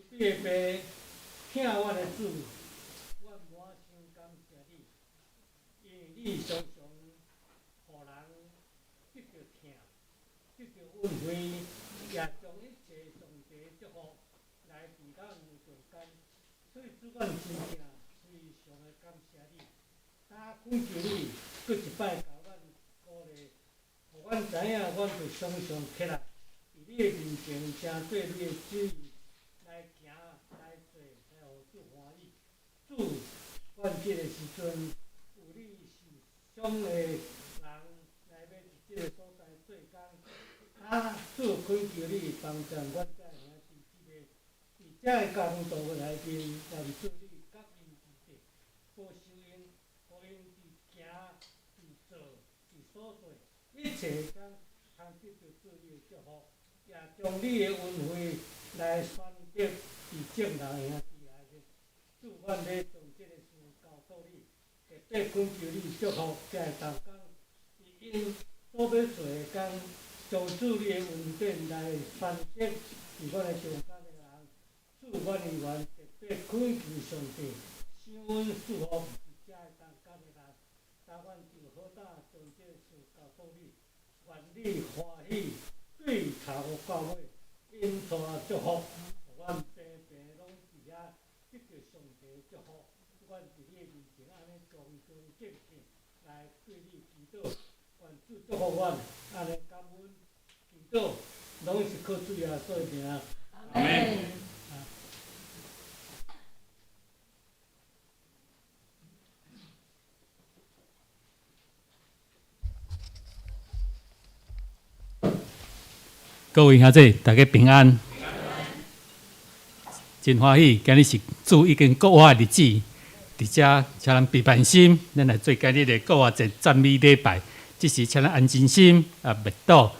你的爸疼阮的子，阮满心感谢你，因为你常常互人得到疼，得到恩惠，也将一切上帝祝福来伫咱中间。所以主阮真正非常的感谢你，他恳求你，搁一摆甲阮鼓励，互阮知影，阮就常常起来，伫你的面前，正对你的旨意来行来做，来互主欢喜。主，阮即个时阵有你是上的人来要伫即个所在做工，主恳求你帮助阮遮兄弟姊妹，伫遮个工作内面，愿主你甲因伫地，保守因，互因伫行、伫做、伫所做，一切通得到主你的祝福，也将你的恩惠来宣达伫众人兄弟内面。主，阮要将即个事交托你，特别恳求你祝福，才会逐工伫因所要做的工，将主你的恩典来宣达伫阮的中间的人。主，阮愿特别恳求上帝，赏阮祝福伫遮的中间的人。但阮就好胆将即个事交托你，愿你欢喜，对头到尾，因带祝福，互阮平平拢伫遐得到上帝的祝福。阮伫你的面前安尼恭恭敬敬来对你祈祷，愿主祝福阮，安尼感恩祈祷，拢是靠主耶稣的名。阿门。各位兄弟，大家平安，真欢喜！今日是主已经过活的日子，伫遮请咱备办心，咱来做今日的过活节赞美礼拜。即时请咱安静心，默祷。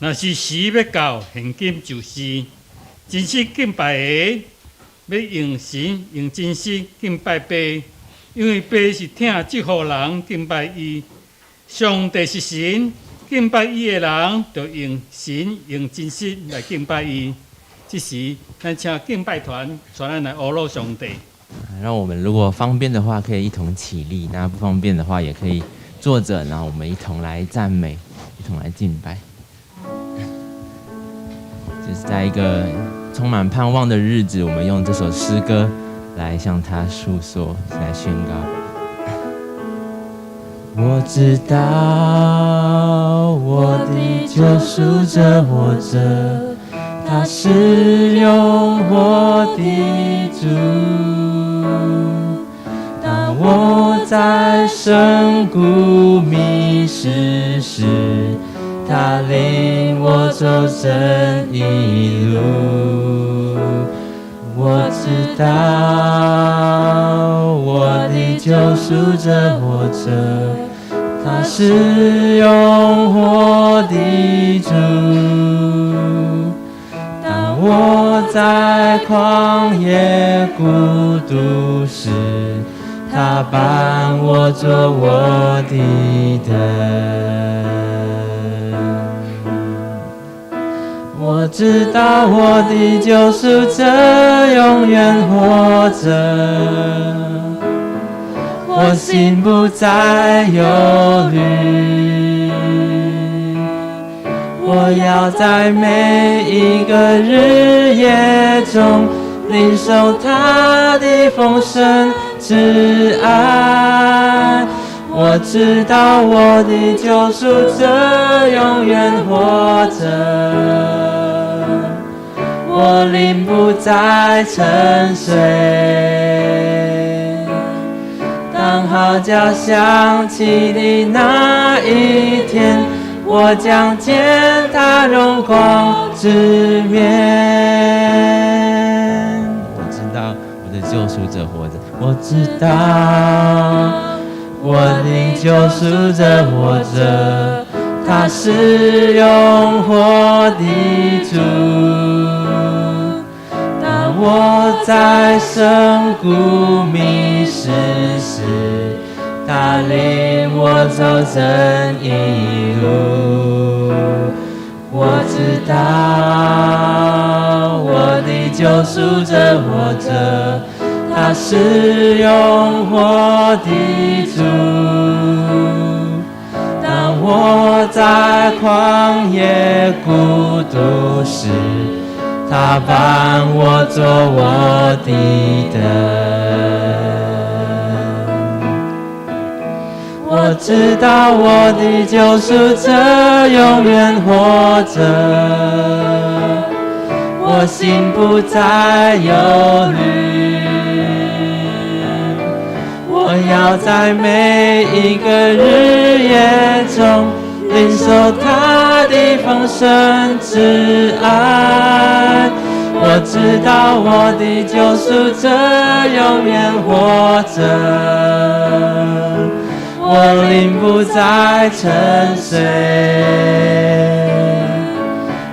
若是时要到，现今就是。真实敬拜的，要用神用真实敬拜爸，因为爸是听祝福人敬拜伊。上帝是神，敬拜伊的人就用神用真实来敬拜伊。这时，咱请敬拜团传咱来阿罗上帝。让我们如果方便的话，可以一同起立；那不方便的话，也可以坐着，然后我们一同来赞美，一同来敬拜。就是在一个充满盼望的日子，我们用这首诗歌来向他诉说，来宣告。我知道我的救赎者活着，他是永活的主。当我在深谷迷失时，他领我走正义路。我知道我的救赎者活着，他是永活的主。当我在旷野孤独时，他伴我做我的灯。我知道我的救赎者永远活着，我心不再忧虑。我要在每一个日夜中领受他的丰盛之爱。我知道我的救赎者永远活着，我灵不再沉睡。当号角响起的那一天，我将见他荣光之面。我知道我的救赎者活着，我知道我的救赎者活着，他是永活的主。当我在深谷迷失时，他领我走正义路。我知道我的救赎者活着，他是永活的主。当我在旷野孤独时，他伴我做我的灯。我知道我的救赎者永远活着，我心不再忧虑。我要在每一个日夜中领受他的丰盛之爱。我知道我的救赎者永远活着，我灵不再沉睡。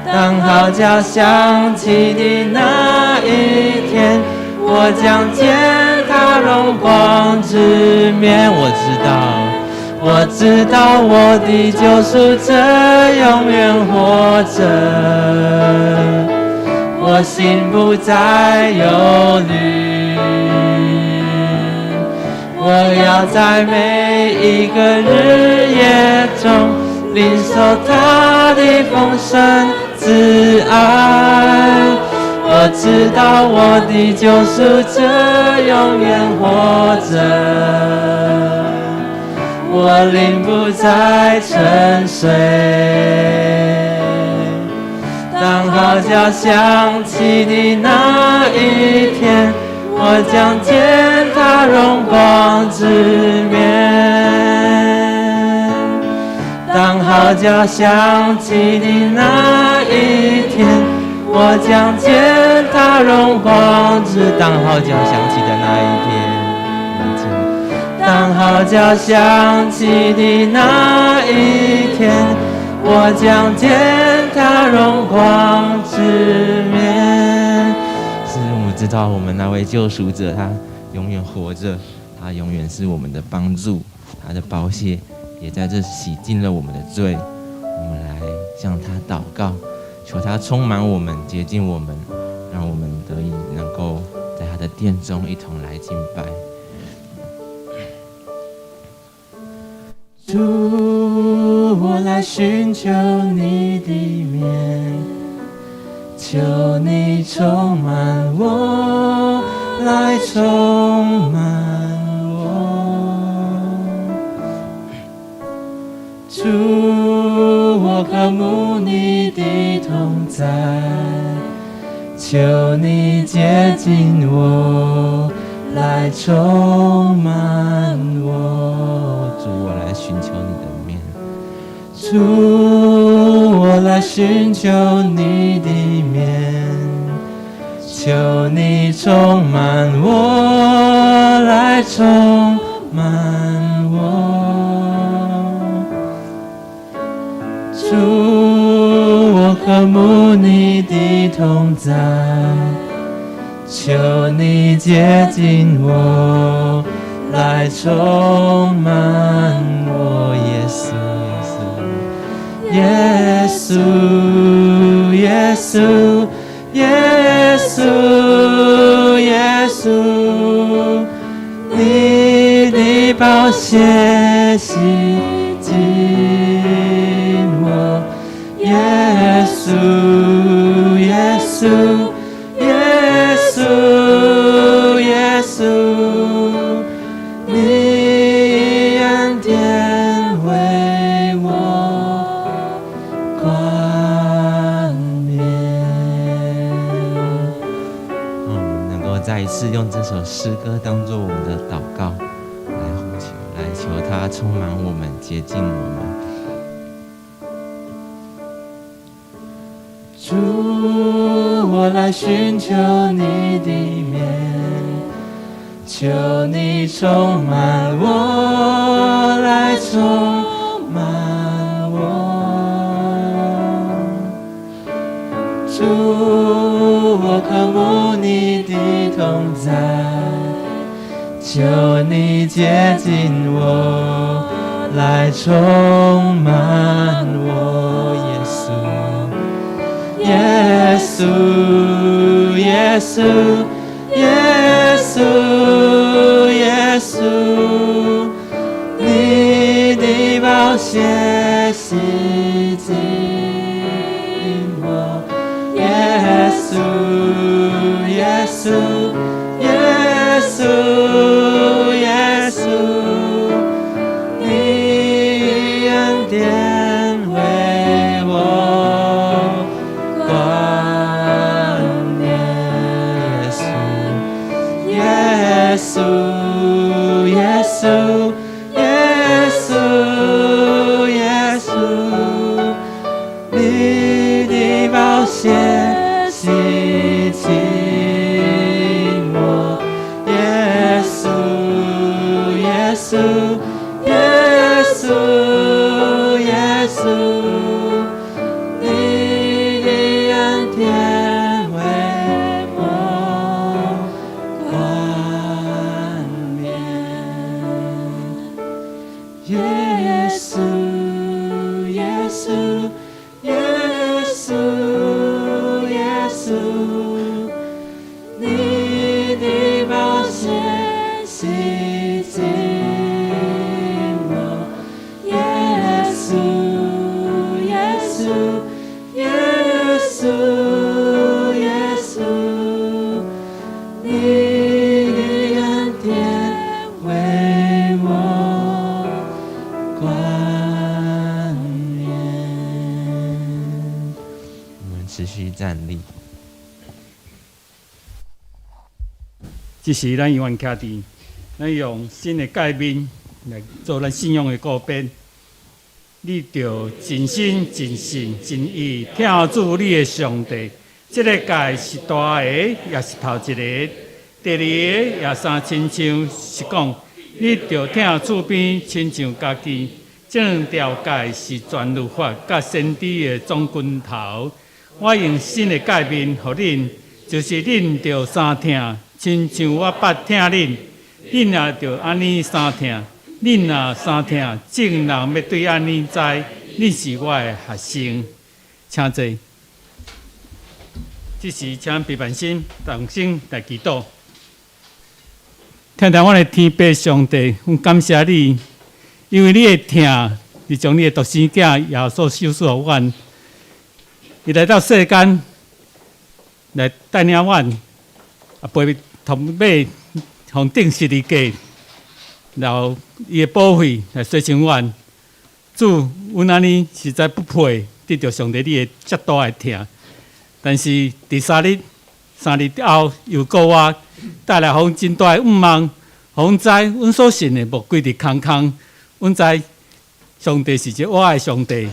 当号角响起的那一天，我将见他荣光之面。我知道我的救赎者永远活着，我心不再忧虑。我要在每一个日夜中领受他的丰盛之爱。我知道我的救赎者永远活着，我灵不再沉睡。当号角响起的那一天，我将见他荣光之面。当号角响起的那一天，我将见他荣光之。当号角响起的那一天，当号角响起的那一天，我将见他荣光之面。是我们知道，我们那位救赎者，他永远活着，他永远是我们的帮助，他的宝血也在这洗净了我们的罪。我们来向他祷告，求他充满我们，洁净我们，让我们得以能够在他的殿中一同来敬拜。主，我来寻求你的面，求你充满我，来充满我。主，我渴慕你的同在，求你接近我，来充满我。主，我来寻求你的面。主，我来寻求你的面，求你充满我，来充满我。主，我渴慕你的同在，求你接近我，来充满我。耶稣，耶稣，耶稣，耶稣，你的宝血洗净我。耶稣，耶稣，耶稣，耶稣，你恩典为我冠冕。我们能够再一次用这首诗歌当作我们的祷告，来求他充满我们，洁净我们。主，我来寻求你的面，求你充满我，来充满我。主，我渴慕你的同在，求你接近我，来充满我。耶稣，耶稣，耶稣，耶稣，你的宝血洗净我。耶稣，耶稣，耶稣，耶稣，你恩典为我冠冕。耶稣，耶稣，耶稣，耶稣，你的宝血洗净我。耶稣，耶稣，耶稣，耶稣，你的恩典为我冠冕。耶稣，耶稣，耶稣，耶稣，你的宝血洗净我。耶稣，耶稣，耶稣，耶稣，你的恩典为我冠冕。我们持续站立。这是咱永远徛伫，咱用新的界面来做咱信仰的告别。你着真心、真性、真意听主你的上帝。这个界是大个，也是头一个；第二个也三亲像是讲，你着听主边亲像家己。正条界是全律法甲先知的总拳头。我用新的界面予恁，就是恁着三听，亲像我捌听恁，恁也着安尼三听。恁若三听，众人要对安尼知，恁是我的学生。请坐。这时，请闭眼心，同心来祈祷。听听我的天父上帝，我感谢你，因为你的疼，你将你的独生囝耶稣授予阮，伊来到世间，来带领阮，陪同马，互定十字架，然后伊的保费来洗清阮。主，阮安尼实在不配得到上帝你的遮大的疼。但是第三日后，又告我带来互真大的愿望，互阮知阮所信的无归伫空空。阮知上帝是一个我爱上帝，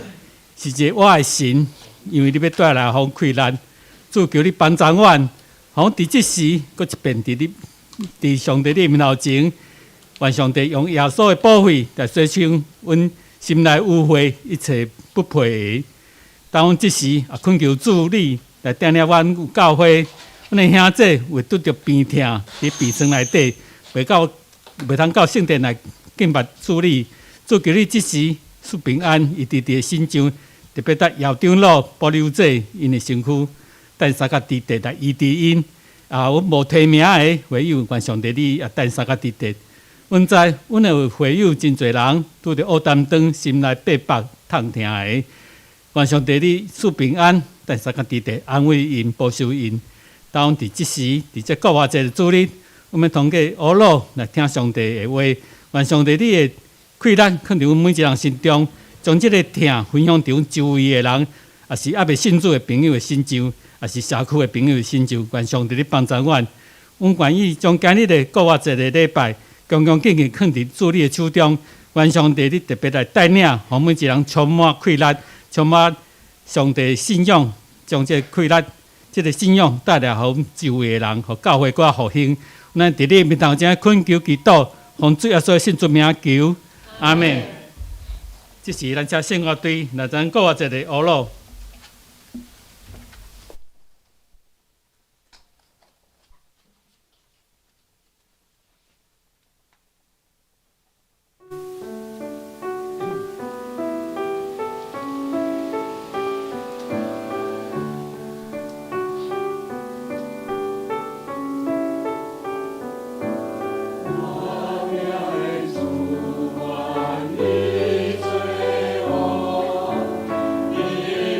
是一个我爱神，因为你要带来互困难。主求你帮助阮，互伫即时，搁一遍伫上帝你面头前，愿上帝用耶稣的宝血来洗清阮心内污秽一切不配的。当阮即时也恳求主你来带领阮有教会，阮的兄弟会拄着病痛伫病床内底，袂通到圣殿来敬拜主你。主求你即时赐平安，伊直直心上，特别带校长老保留者因的身躯，带三甲地地来医治因。阮无提名的会友，愿上帝你也带三甲地地。阮知阮的会友真侪人拄着黑担当，心内八百痛疼的。愿上帝你赐平安，带三甲地地安慰因，保守因。当伫即时，伫这国外节的主日，我们通过学老来听上帝的话。愿上帝你的困难放伫阮每一个人心中，将即个疼分享伫阮周围的人，也是还未信主的朋友的心上，也是社区的朋友的心上。愿上帝你帮助阮，阮愿意将今日的国外节的礼拜，恭恭敬敬放伫主你的手中。愿上帝你特别来带领，互每一个人充满快乐，充满上帝信仰，将这快乐、这个信仰带来互周围的人，互教会搁复兴。咱伫你面头前恳求祈祷，奉主耶稣的圣主名求，阿门。这是咱遮圣乐队来咱国外节的学老。你最后，你。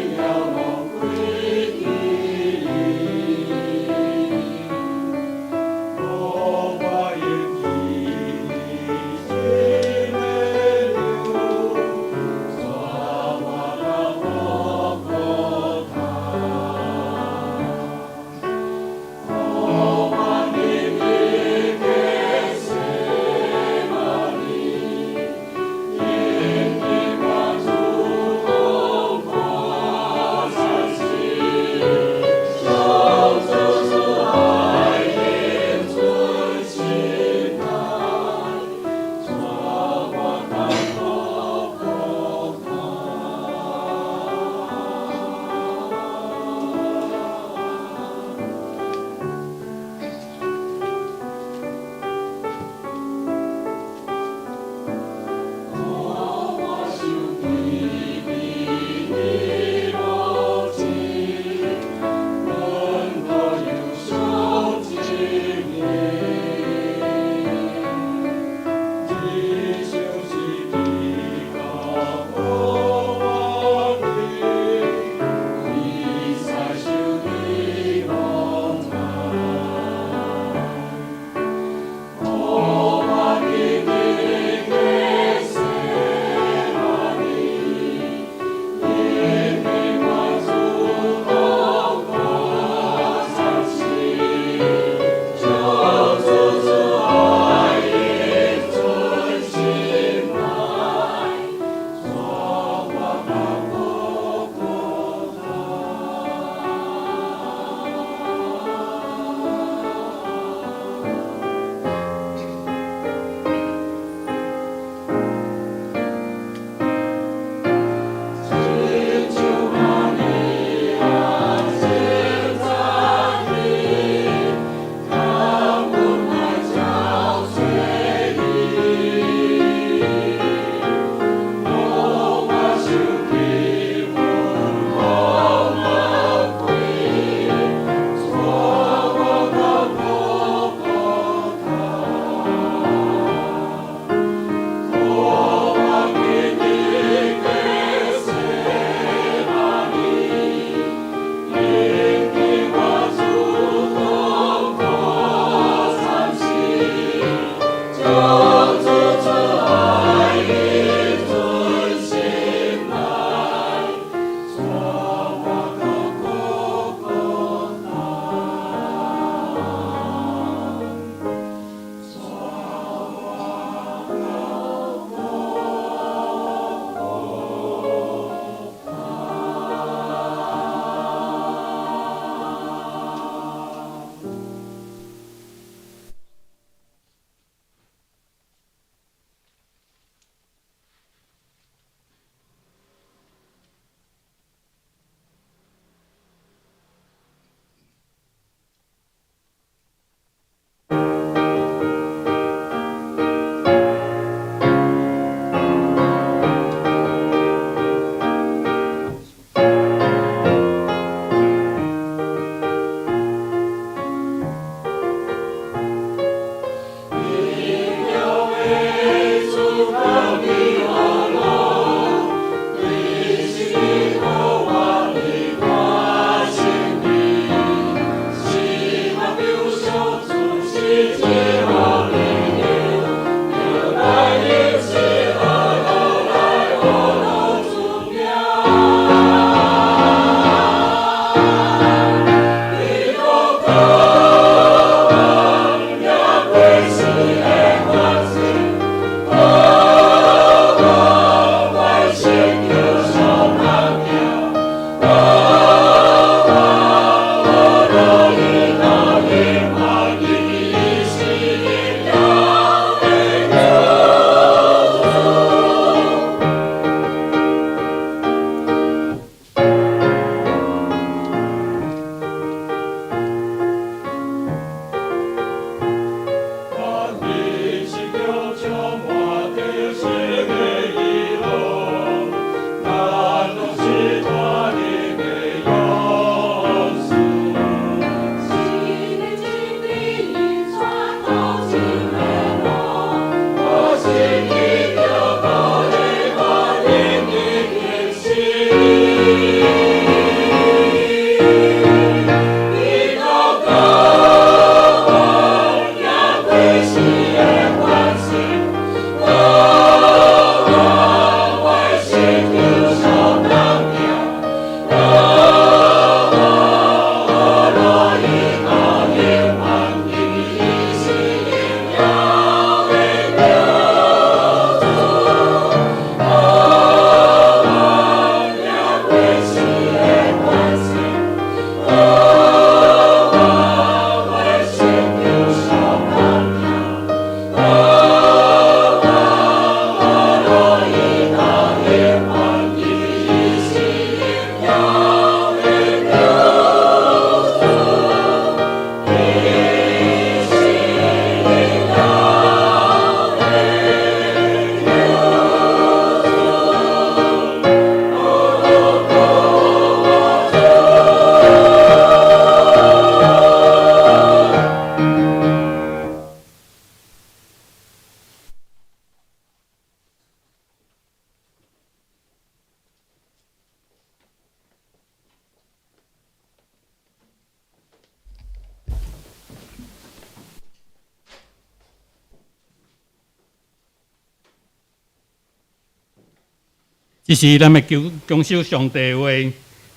这是咱要恭守上帝的话，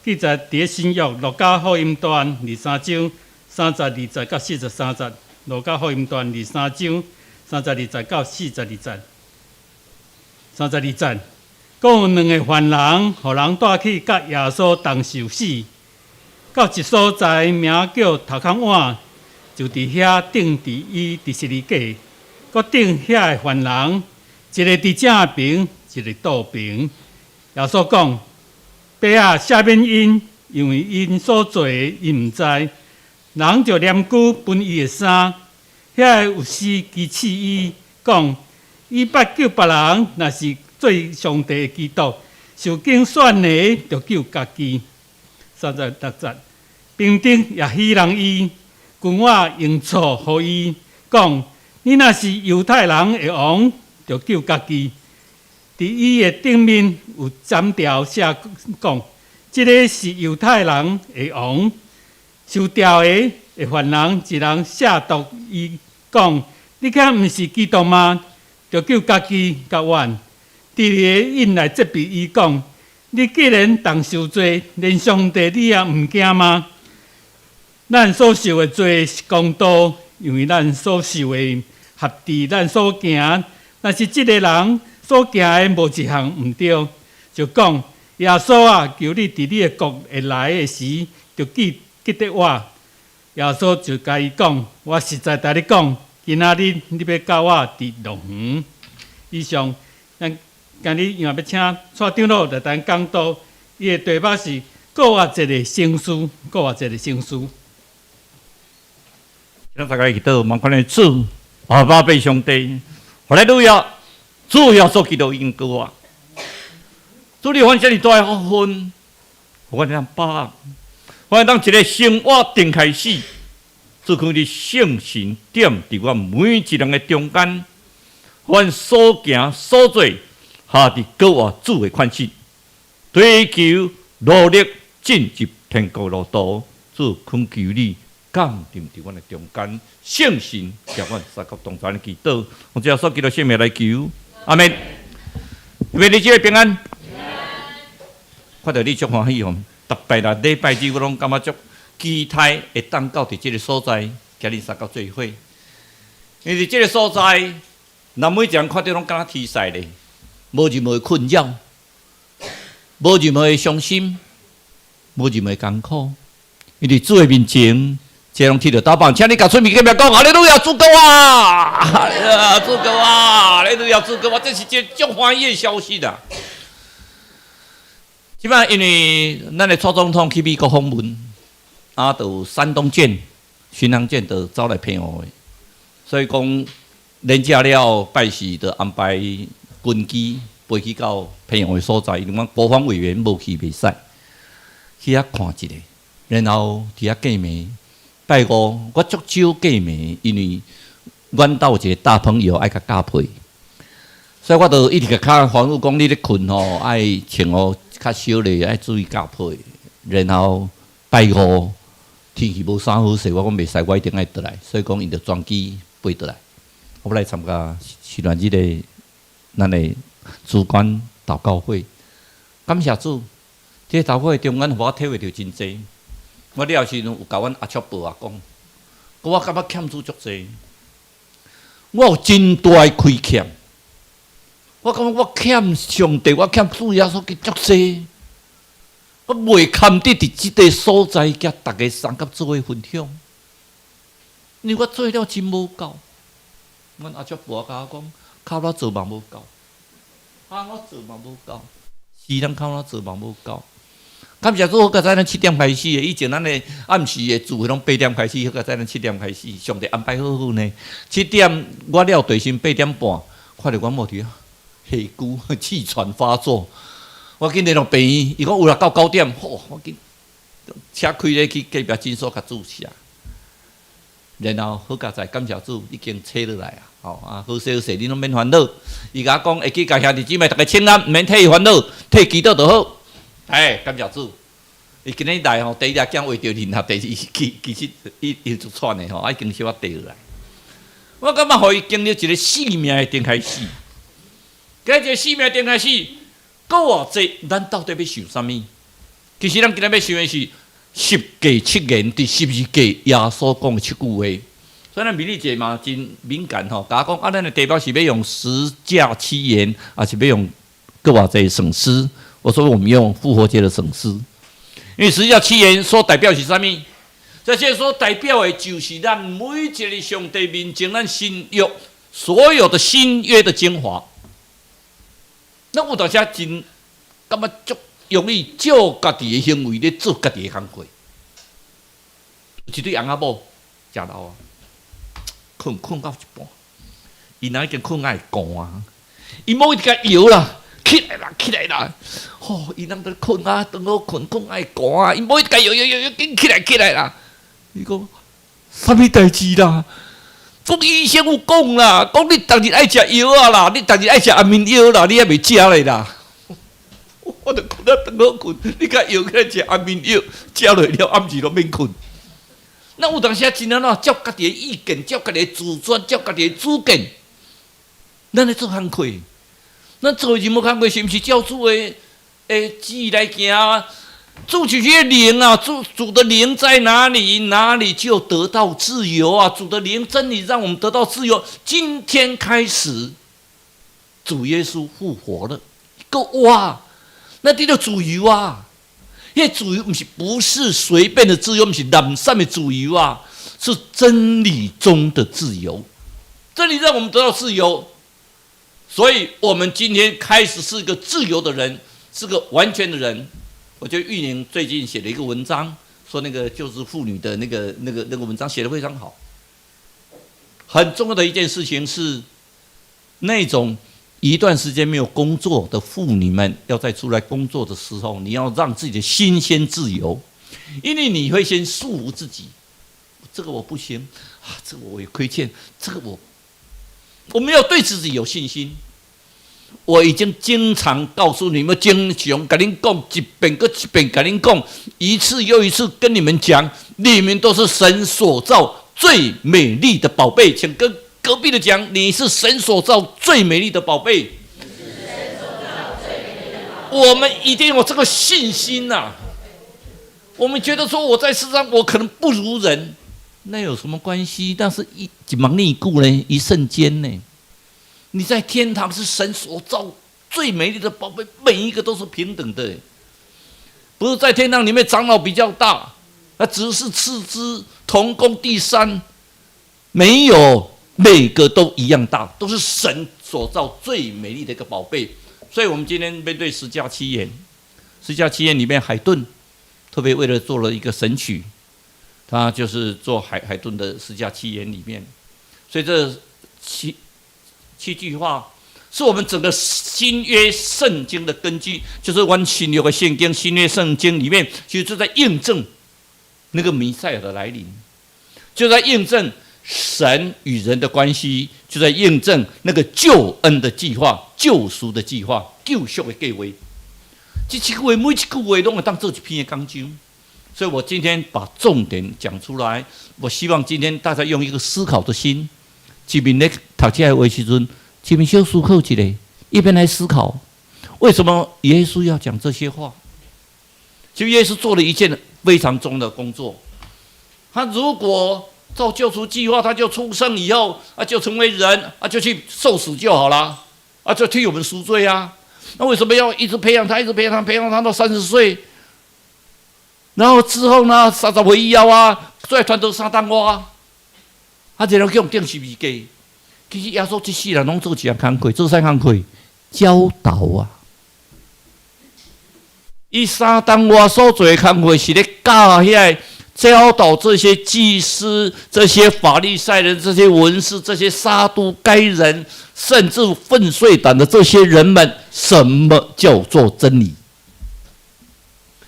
记载伫新约路加福音段23章32节到43节，路加福音段23章32节到42节。32节，讲有两个犯人，互人带去甲耶稣同受死，到一所在名叫头壳碗，就伫遐钉伫伊第12架，搁钉遐个犯人，一个伫正边，一个倒边。耶稣讲：爸啊，赦免因，因为因所做的，因毋知。人就念句分伊的衫，遐有司机刺伊，讲：伊捌救别人，若是做上帝的基督，受经选的，就救家己。36节，兵丁也欺人伊，军我用错互伊，讲：你若是犹太人的王，就救家己。伫伊的顶面有斩条写讲：即个是犹太人的王。受吊的犯人一人下毒伊讲：你敢毋是基督吗？就救家己甲阮。第二个因来责备伊讲：你既然同受罪，连上帝你也毋惊吗？咱所受的罪是公道，因为咱所受的合伫咱所行。若是即个人所行的无一项毋对，就讲耶稣啊，求你伫你的国会来的时，就记得我。耶稣就甲伊讲：我实在甲你讲，今仔日你要甲我伫乐园。以上，咱今日要请蔡长老来谈讲道，伊的题目是“过活一个圣书”，过活一个圣书。请大家祈祷，望看的主，阿爸被上帝，后来路亚，主耶稣基督应过我。主你还这么大的福分，我咱把，我当一个生活定开始，主求你圣神点伫我每一人的中间，阮所行所做，下伫过我主的款式，追求努力进入天国路途，主恳求你。降临伫阮的中间，圣神叫阮三角同团的祈祷，我只要所记到圣名来求，阿门。愿你这个平安，看到你足欢喜哦！逐摆啦礼拜日我拢感觉足期待会当到伫这个所在，甲你三角聚会。因为伫这个所在，咱每一人看到拢敢若天使咧，无任何困扰，无任何伤心，无任何艰苦，因为主的面前。这拢听到打棒，请你甲村民隔壁讲，哈利路亚，主救啊！哈利路亚，主救啊！哈利路亚，主救啊！这是一个足欢喜的消息啦。即摆因为咱的蔡总统去美国访问，啊，就山东舰、巡航舰就走来骗我的，所以讲连假了拜时就安排军机飞去到骗我的所在，因为国防委员无去袂使，去遐看一下，然後伫遐见面。拜五，我足少过暝，因为阮兜有一个大朋友爱甲加配，所以我就一直甲较吩咐讲，你咧困吼，爱穿哦较少咧，爱注意加配。然后拜五天气无啥好势，我讲袂使，我一定爱倒来，所以讲因着专机飞倒来，我来参加许愿日的咱的主管祷告会。感谢主，这祷告会中间，我体会到真济。我了时有甲阮阿叔伯啊讲，我感觉欠主足济，我有真大的亏欠。我感觉我欠上帝，我欠主耶稣基督足济，我袂堪得伫即个所在，甲大家三甲做伙分享。因为我做了真无够，阮阿叔伯甲我讲，靠我做嘛无够，靠我做嘛无够，是人靠我做嘛无够。感谢主，好在咱7点开始的，以前咱的暗时的聚会拢8点开始，好在咱7点开始，上帝安排好好呢。7点我了地心8点半，看到阮某伫下久气喘发作，我紧联络病院，伊讲有啦到9点，吼，我紧车开咧去隔壁诊所甲注射，然后好佳在感谢主已经切落来啊，吼啊，好势好势，你拢免烦恼。伊甲我讲会去甲兄弟姊妹大家请安，免替伊烦恼，替祈祷就好。感谢主。伊今日来吼，第一日讲为着联合，第二其实伊就喘的吼，已经小可地落来。我感觉互伊经历一个生命的顶开始，这一个生命顶开始，搁偌济，咱到底要想啥物？其实咱今日要想的是十诫7言，第12诫耶稣讲的7句话。所以咱米利节嘛真敏感吼，甲我讲啊，咱的地标是要用10诫7言，还是要用搁偌济省思？我说我们用复活节的省思，因为10诫7言所代表是啥物？这些所代表的就是咱每一个上帝面前，咱新约所有的新约的精华。咱有当时真感觉足容易照家己的行为咧做家己的工课。一对翁仔某食老啊，困到一半，伊若已经困爱寒啊，伊某一直甲摇啦，起来啦，吼，伊人在困啊，当好困爱寒啊，伊某一直甲摇，紧起来啦。伊讲啥物代志啦？讲医生有讲啦，讲你逐日爱食药啊啦，你逐日爱食安眠药啦，你还袂食咧啦。我著困到当好困，你甲摇起来食安眠药，食落了暗时都免困。咱有当时真安怎照家己的意见，照家己的自尊，照家己的主见，咱咧做工课，咱做任何工课是毋是照主的旨意来行？主就是灵啊，主的灵在哪里，哪里就得到自由啊！主的灵真理让我们得到自由。今天开始，主耶稣复活了，哇，那这叫自由啊！因为自由不是随便的自由，不是懒散的自由啊，是真理中的自由。真理让我们得到自由，所以我们今天开始是一个自由的人，是个完全的人。我觉得玉宁最近写了一个文章，说那个救治妇女的那个文章写得非常好。很重要的一件事情是，那种一段时间没有工作的妇女们，要再出来工作的时候，你要让自己的心先自由，因为你会先束缚自己，这个我不行啊，这个我也亏欠，这个我们要对自己有信心。我已经经常告诉你们，经常跟您讲一遍又一遍，跟您讲一次又一次，跟你们讲，你们都是神所造最美丽的宝贝。请跟隔壁的讲，你是神所造最美丽的宝贝。我们一定有这个信心呐、啊。我们觉得说我在世上我可能不如人，那有什么关系？但是一忙一顾呢，一瞬间呢。你在天堂是神所造最美丽的宝贝，每一个都是平等的，不是在天堂里面长老比较大，那只是次之同工第三，没有每个都一样大，都是神所造最美丽的一个宝贝。所以我们今天面对10诫7言，10诫7言里面海顿特别为了做了一个神曲，他就是做海顿的10诫7言里面，所以这7句话是我们整个新约圣经的根基，就是完新约的圣经、新约圣经里面，其实就在印证那个弥赛亚的来临，就在印证神与人的关系，就在印证那个救恩的计划、救赎的计划、救赎的计划。这7句话每一句话都会当做一篇的讲章，所以我今天把重点讲出来。我希望今天大家用一个思考的心。一边咧读这个话时阵，一边小思考一下，一边来思考为什么耶稣要讲这些话。其实耶稣做了一件非常重要的工作。他如果照救赎计划，他就出生以后就成为人就去受死就好了就替我们赎罪啊。那为什么要一直培养他，一直培养他到30岁？然后之后呢，30岁以后再传到撒旦这人叫定12诫。其实耶稣这世人拢做一样工课，做啥工课？教导伊撒旦所做的工课是咧教导这些祭司、这些法利赛人、这些文士、这些撒都该人，甚至奋碎党的这些人们，什么叫做真理？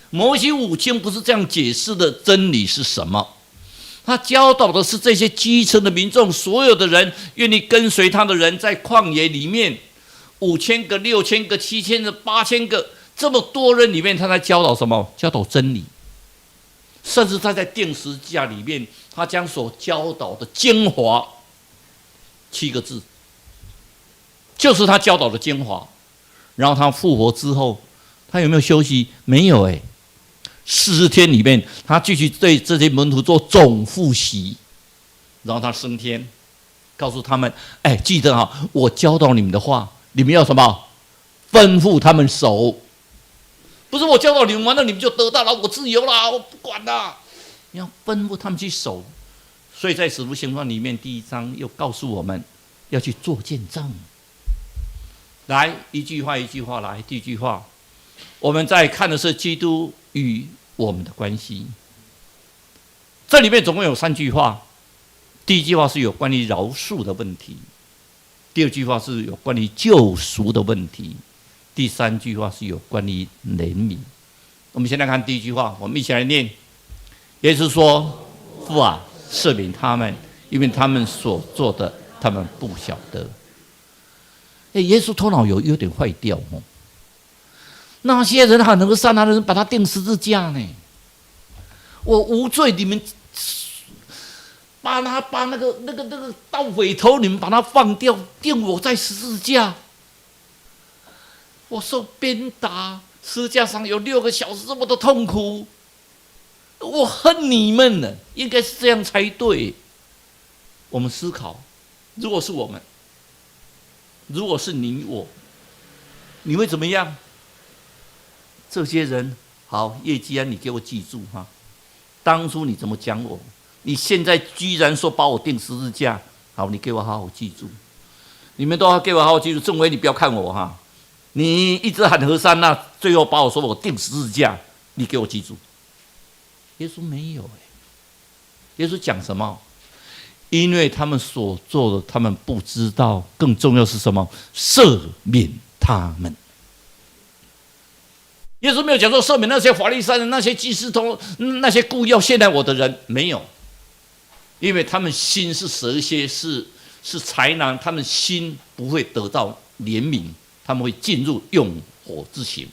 摩西五经不是这样解释的，真理是什么？他教导的是这些基层的民众，所有的人愿意跟随他的人，在旷野里面，5000个、6000个、7000个、8000个，这么多人里面，他在教导什么？教导真理。甚至他在定10诫里面，他将所教导的精华，7个字，就是他教导的精华。然后他复活之后，他有没有休息？没有哎，40天里面，他继续对这些门徒做总复习，然后他升天，告诉他们：哎，记得啊，我教导你们的话，你们要什么？吩咐他们守。不是我教导你们，完了你们就得到了，我自由了，我不管了。你要吩咐他们去守。所以在使徒行传里面第1章又告诉我们要去做见证。来，一句话一句话来。第一句话，我们在看的是基督与我们的关系。这里面总共有3句话。第一句话是有关于饶恕的问题，第二句话是有关于救赎的问题，第3句话是有关于怜悯。我们先来看第一句话，我们一起来念。耶稣说：“父啊，赦免他们，因为他们所做的，他们不晓得。”耶稣头脑有点坏掉哦。那些人还能够善良的人，把他钉十字架呢？我无罪，你们把那个到尾头，你们把他放掉，钉我在十字架。我受鞭打，十字架上有6个小时，这么的痛苦。我恨你们呢，应该是这样才对。我们思考，如果是我们，如果是你我，你会怎么样？这些人，好，叶基安，你给我记住哈，当初你怎么讲我？你现在居然说把我钉十字架，好，你给我好好记住。你们都要给我好好记住。政委，你不要看我哈，你一直喊和善那，最后把我说我钉十字架，你给我记住。耶稣没有耶稣讲什么？因为他们所做的，他们不知道。更重要是什么？赦免他们。耶稣没有讲说赦免那些法利赛人、那些祭司同那些故意要陷害我的人，没有，因为他们心是蛇蝎，是豺狼，他们心不会得到怜悯，他们会进入用火之刑。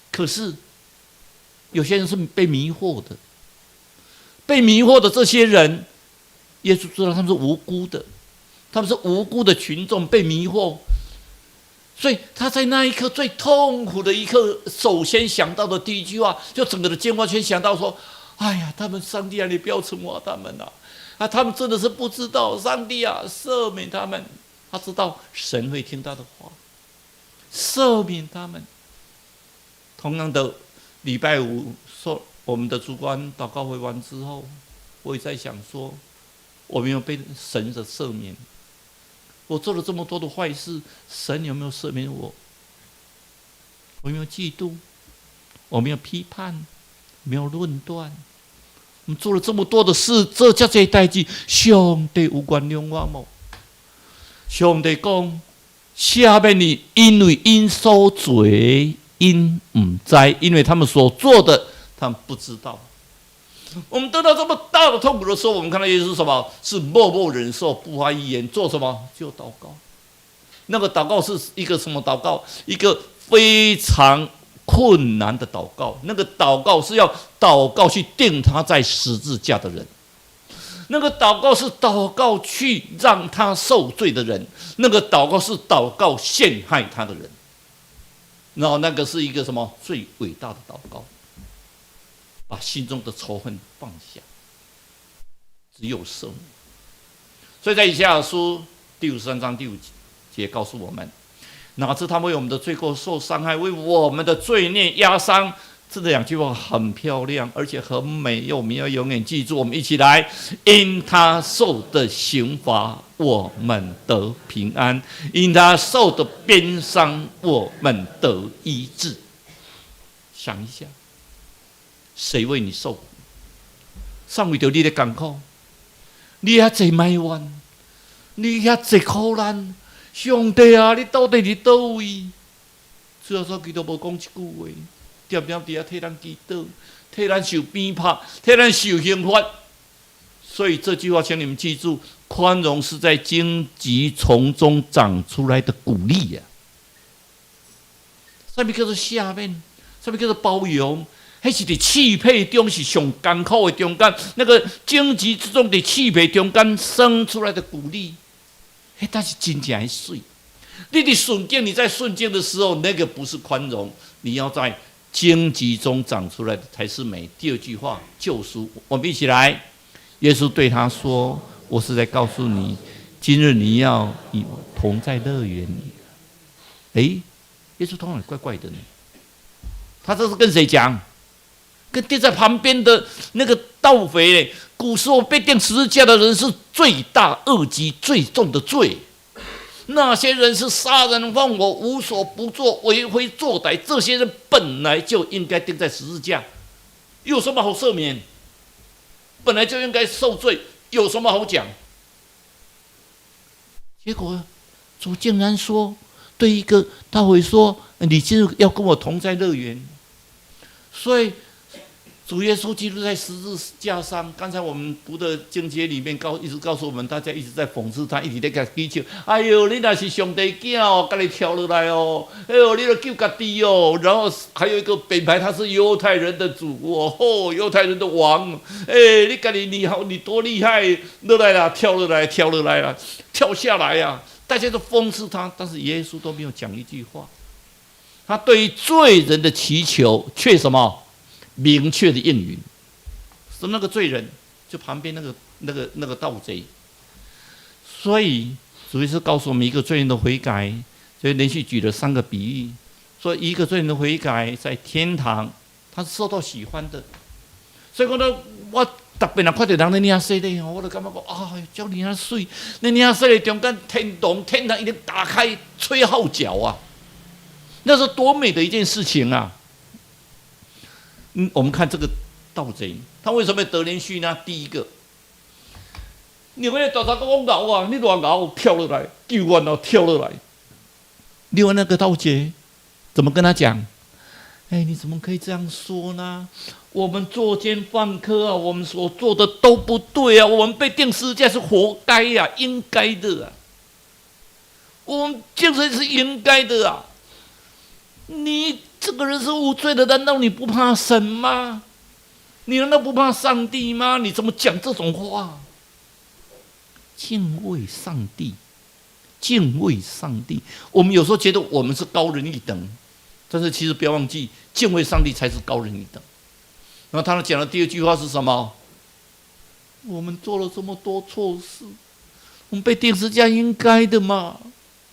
可是有些人是被迷惑的，被迷惑的这些人，耶稣知道他们是无辜的，他们是无辜的群众被迷惑，所以他在那一刻最痛苦的一刻，首先想到的第一句话，就整个的监官圈想到说：“哎呀，他们上帝啊，你不要惩罚他们啊！他们真的是不知道，上帝啊，赦免他们。”他知道神会听他的话，赦免他们。同样的，礼拜五说我们的主管祷告会完之后，我也在想说，我没有被神的赦免。我做了这么多的坏事，神有没有赦免我？我没有嫉妒，我没有批判，没有论断。我们做了这么多的事，这叫这代志，上帝有原谅我吗？上帝讲，下面你因为因所罪，因唔知，因为他们所做的，他们不知道。我们得到这么大的痛苦的时候，我们看到耶稣什么？是默默忍受，不发一言，做什么？就祷告。那个祷告是一个什么祷告？一个非常困难的祷告。那个祷告是要祷告去钉他在十字架的人。那个祷告是祷告去让他受罪的人。那个祷告是祷告陷害他的人。然后那个是一个什么最伟大的祷告？把心中的仇恨放下，只有赦免。所以在以赛亚书第53章第5节告诉我们：哪知他为我们的罪过受伤害，为我们的罪孽压伤。这2句话很漂亮，而且很美，我们要永远记住。我们一起来：因他受的刑罚，我们得平安；因他受的鞭伤，我们得医治。想一下，谁为你受苦？上为着你的艰苦，你遐济埋怨，你遐济苦难，上帝啊，你到底是倒位？主要说基督无讲一句话，点点伫遐替咱祈祷，替咱受鞭挞，替咱受刑罚。所以这句话，请你们记住：宽容是在荆棘丛中长出来的谷粒呀。什么叫做下面？什么叫做包容？那是在气配中是上艰苦的中间，那个荆棘之中的气配中间生出来的谷粒，那是真正的水。你的顺境，你在顺境的时候，那个不是宽容，你要在荆棘中长出来的才是美。第二句话，救赎，我们一起来。耶稣对他说：“我是在告诉你，今日你要与我同在乐园里。”哎，耶稣通常怪怪的呢。他这是跟谁讲？跟钉在旁边的那个盗匪嘞。古时候被钉十字架的人是罪大恶极、最重的罪。那些人是杀人放火、无所不作、为非作歹，这些人本来就应该钉在十字架，有什么好赦免？本来就应该受罪，有什么好讲？结果主竟然说，对一个盗匪说：“你今日要跟我同在乐园。”所以主耶稣基督在十字架上，刚才我们读的经节里面一直告诉我们，大家一直在讽刺他，一直在给他祈求：“哎呦，你那是上帝囝哦，赶紧跳下来哦！哎呦，你要救家己哦！”然后还有一个本牌，他是犹太人的主哦，犹太人的王。哎，你赶紧你多厉害！下来啦，跳下来，跳下来啦，跳下来呀！大家都讽刺他，但是耶稣都没有讲一句话。他对于罪人的祈求却什么？明确的应允。是那个罪人，就旁边那个盗贼。所以主耶稣告诉我们，一个罪人的悔改，所以连续举了3个比喻，说一个罪人的悔改在天堂，他是受到喜欢的。所以讲到我特别看到人在领洗礼，我就感觉讲啊，叫你那水，那领洗礼中间天堂已经打开，吹号角啊，那是多美的一件事情啊！我们看这个盗贼，他为什么得连续呢？第一个，你们大家讲咬啊，你乱咬跳下来，救完了跳下来。另外那个盗贼怎么跟他讲？哎，你怎么可以这样说呢？我们作奸犯科啊，我们所做的都不对啊，我们被钉十字架是活该呀、应该的啊，我们精神是应该的啊。你这个人是无罪的，难道你不怕神吗？你难道不怕上帝吗？你怎么讲这种话？敬畏上帝，敬畏上帝。我们有时候觉得我们是高人一等，但是其实不要忘记，敬畏上帝才是高人一等。然后他讲的第二句话是什么？我们做了这么多错事，我们被钉十字架应该的嘛？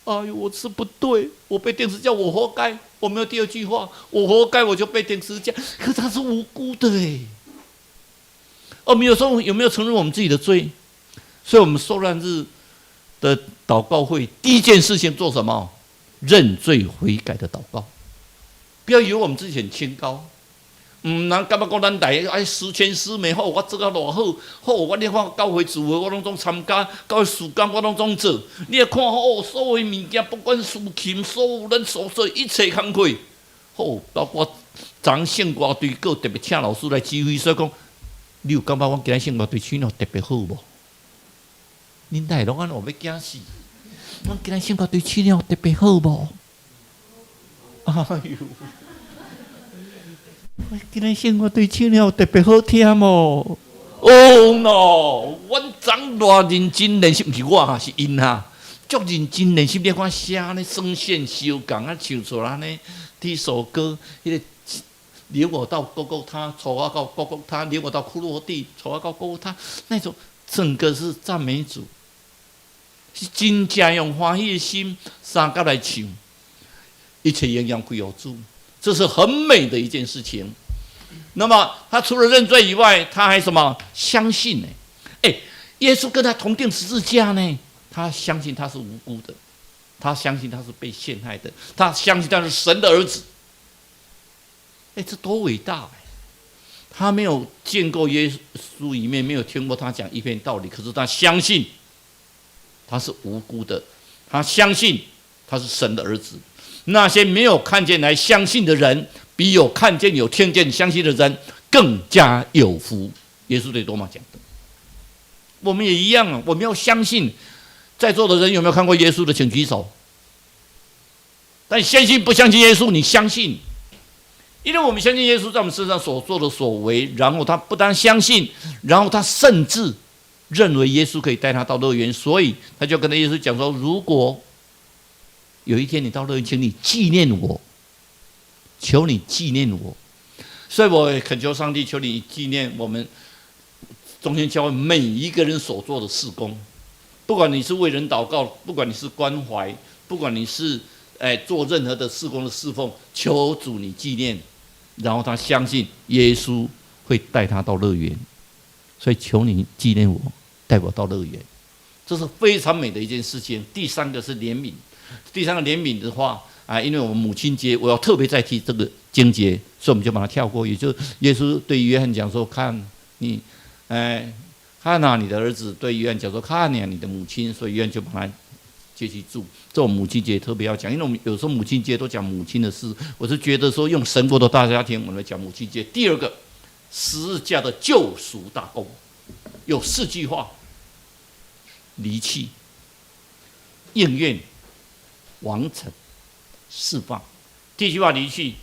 哎呦，我是不对，我被钉十字架，我活该。我没有第二句话，我活该，我就被钉十字架。可是他是无辜的哎。我们有时候有没有承认我们自己的罪？所以我们受难日的祷告会，第一件事情做什么？认罪悔改的祷告。不要以为我们自己很清高，人感觉讲咱大家十全十美，好，我做得偌好，好，我咧看教会聚会我拢总参加，教会事工我拢总做。你也看哦，所有物件，不管事情，所有人所做一切工课，好，包括昨圣歌队，佫特别请老师来指挥，所以讲，你有感觉我今日圣歌队唱了特别好无？恁大拢安怎要惊死？我今日圣歌队唱了特别好无？哎呦！我今日圣歌队唱了特别好听哦。哦 no！ 我昨偌认真练习，不是我，是因哈，足认真练习。你看写呢，声线修改啊，唱出来呢，第一首歌，迄个领我到哥哥他，带我到哥哥他，领我到骷髅地，带我到哥哥他，那种整个是赞美主，是真正用欢喜的心三角来唱，一切营养归有主。这是很美的一件事情。那么他除了认罪以外，他还什么？相信呢？耶稣跟他同定十字架呢，他相信他是无辜的，他相信他是被陷害的，他相信他是神的儿子。这多伟大！他没有见过耶稣一面，没有听过他讲一篇道理，可是他相信他是无辜的，他相信他是神的儿子。那些没有看见来相信的人，比有看见、有听见、相信的人更加有福。耶稣对多马讲的，我们也一样啊。我们要相信，在座的人有没有看过耶稣的，请举手。但相信不相信耶稣？你相信，因为我们相信耶稣在我们身上所做的所为，然后他不但相信，然后他甚至认为耶稣可以带他到乐园，所以他就跟耶稣讲说：如果有一天你到乐园，请你纪念我，求你纪念我。所以我也恳求上帝，求你纪念我们中间教会每一个人所做的事工，不管你是为人祷告，不管你是关怀，不管你是做任何的事工的侍奉，求主你纪念，然后他相信耶稣会带他到乐园，所以求你纪念我，带我到乐园，这是非常美的一件事情。第三个是怜悯，第三个怜悯的话因为我们母亲节，我要特别再提这个经节，所以我们就把它跳过。也就是耶稣对约翰讲说：“看你，看啊，你的儿子。”对约翰讲说：“看啊，你的母亲。”所以约翰就把它接去住。这种母亲节特别要讲，因为我们有时候母亲节都讲母亲的事，我是觉得说用神国的大家庭，我们来讲母亲节。第二个，十字架的救赎大功，有4句话：离弃、应愿、完成、释放。第一句话离弃，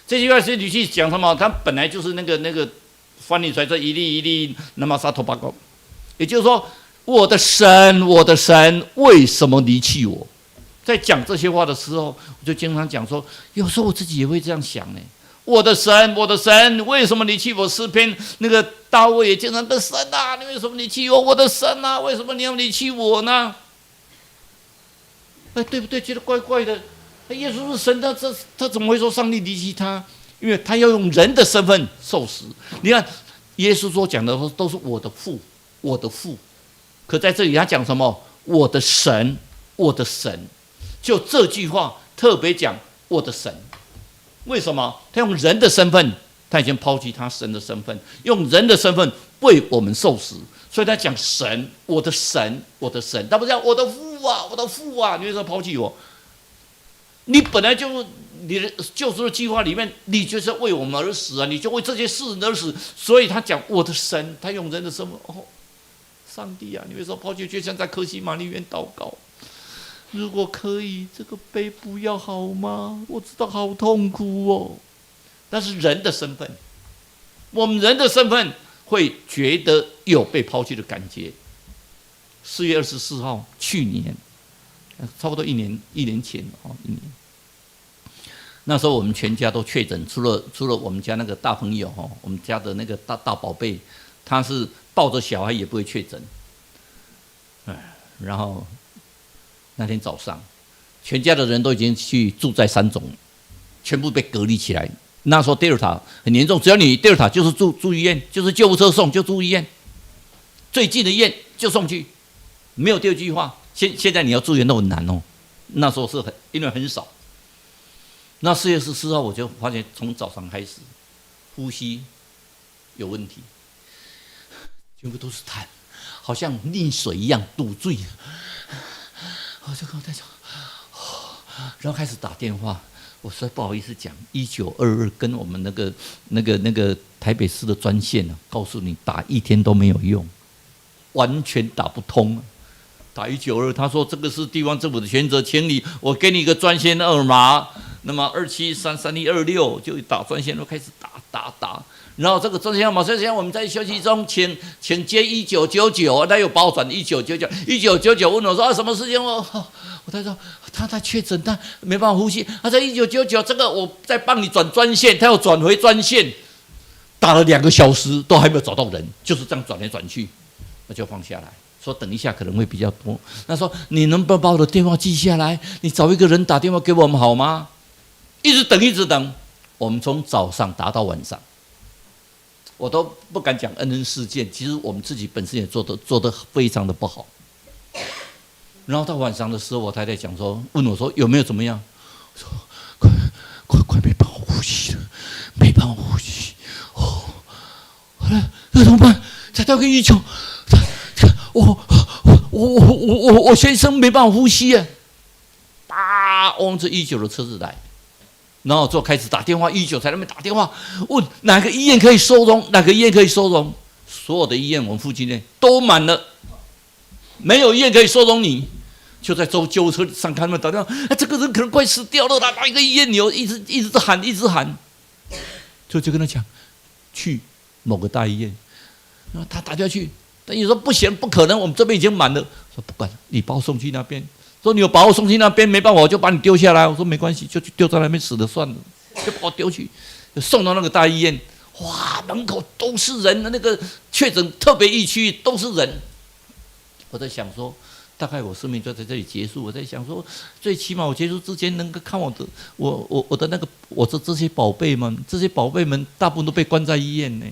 这句话是离弃讲什么？它本来就是那个翻译出来这一粒一粒那么沙头巴高，也就是说，我的神，我的神，为什么离弃我？在讲这些话的时候，我就经常讲说，有时候我自己也会这样想呢。我的神，我的神，为什么离弃我？诗篇那个大卫也经常的神啊，你为什么离弃我？我的神啊，为什么你要离弃我呢？对不对？觉得怪怪的。耶稣是神，他怎么会说上帝离弃他？因为他要用人的身份受死。你看，耶稣所讲的都是我的父，我的父。可在这里他讲什么？我的神，我的神。就这句话特别讲我的神。为什么？他用人的身份，他已经抛弃他神的身份，用人的身份为我们受死。所以他讲神，我的神，我的神。他不是讲我的父啊，我的父啊，你为什么抛弃我？你本来就你的救赎的计划里面，你就是为我们而死啊，你就为这些事而死。所以他讲我的神，他用人的身份。上帝啊，你为什么抛弃？就像在客西马尼园祷告，如果可以，这个杯不要好吗？我知道好痛苦哦。但是人的身份，我们人的身份会觉得有被抛弃的感觉。4月24号，去年。差不多一年前1年，那时候我们全家都确诊，除了我们家那个大朋友我们家的那个大宝贝，他是抱着小孩也不会确诊。然后那天早上，全家的人都已经去住在3种，全部被隔离起来。那时候 Delta 很严重，只要你 Delta 就是住医院，就是救护车送就住医院，最近的医院就送去，没有第二句话。现在你要住院都很难哦，那时候是因为很少。那4月14号我就发现，从早上开始呼吸有问题，全部都是痰，好像溺水一样堵醉。我就跟我在讲，然后开始打电话，我实在不好意思讲1922跟我们那个台北市的专线告诉你打1天都没有用，完全打不通。打192，他说这个是地方政府的权责，请你，我给你一个专线2码，那么27333126就打专线，就开始打，然后这个专线号码，现在我们在休息中，请接1999，他又把我转1999问我说什么事情？我他说他确诊，他没办法呼吸，他说1999这个我再帮你转专线，他又转回专线，打了2个小时都还没有找到人，就是这样转来转去，那就放下来。说等一下可能会比较多。那说你能不能把我的电话记下来？你找一个人打电话给我们好吗？一直等，我们从早上打到晚上，我都不敢讲恩事件。其实我们自己本身也做得非常的不好。然后到晚上的时候，我太太讲说，问我说有没有怎么样？我说快没办法呼吸了，没办法呼吸。后来那怎么办？才打给119。我先生没办法呼吸啊！往这119的车子来，然后就开始打电话，119才那边打电话问哪个医院可以收容，哪个医院可以收容。所有的医院我们附近呢都满了，没有医院可以收容你。就在救护车上看他们打电话，这个人可能快死掉了，哪一个医院？你一直喊，就跟他讲去某个大医院，然后他打电话去。但你说不行，不可能，我们这边已经满了。说不管，你把我送去那边。说你有把我送去那边，没办法，我就把你丢下来。我说没关系，就去丢在那边死了算了，就把我丢去，就送到那个大医院。哇，门口都是人，那个确诊特别疫区都是人。我在想说，大概我生命就在这里结束。我在想说，最起码我结束之前能够看我的，我的那个这些宝贝们，大部分都被关在医院呢。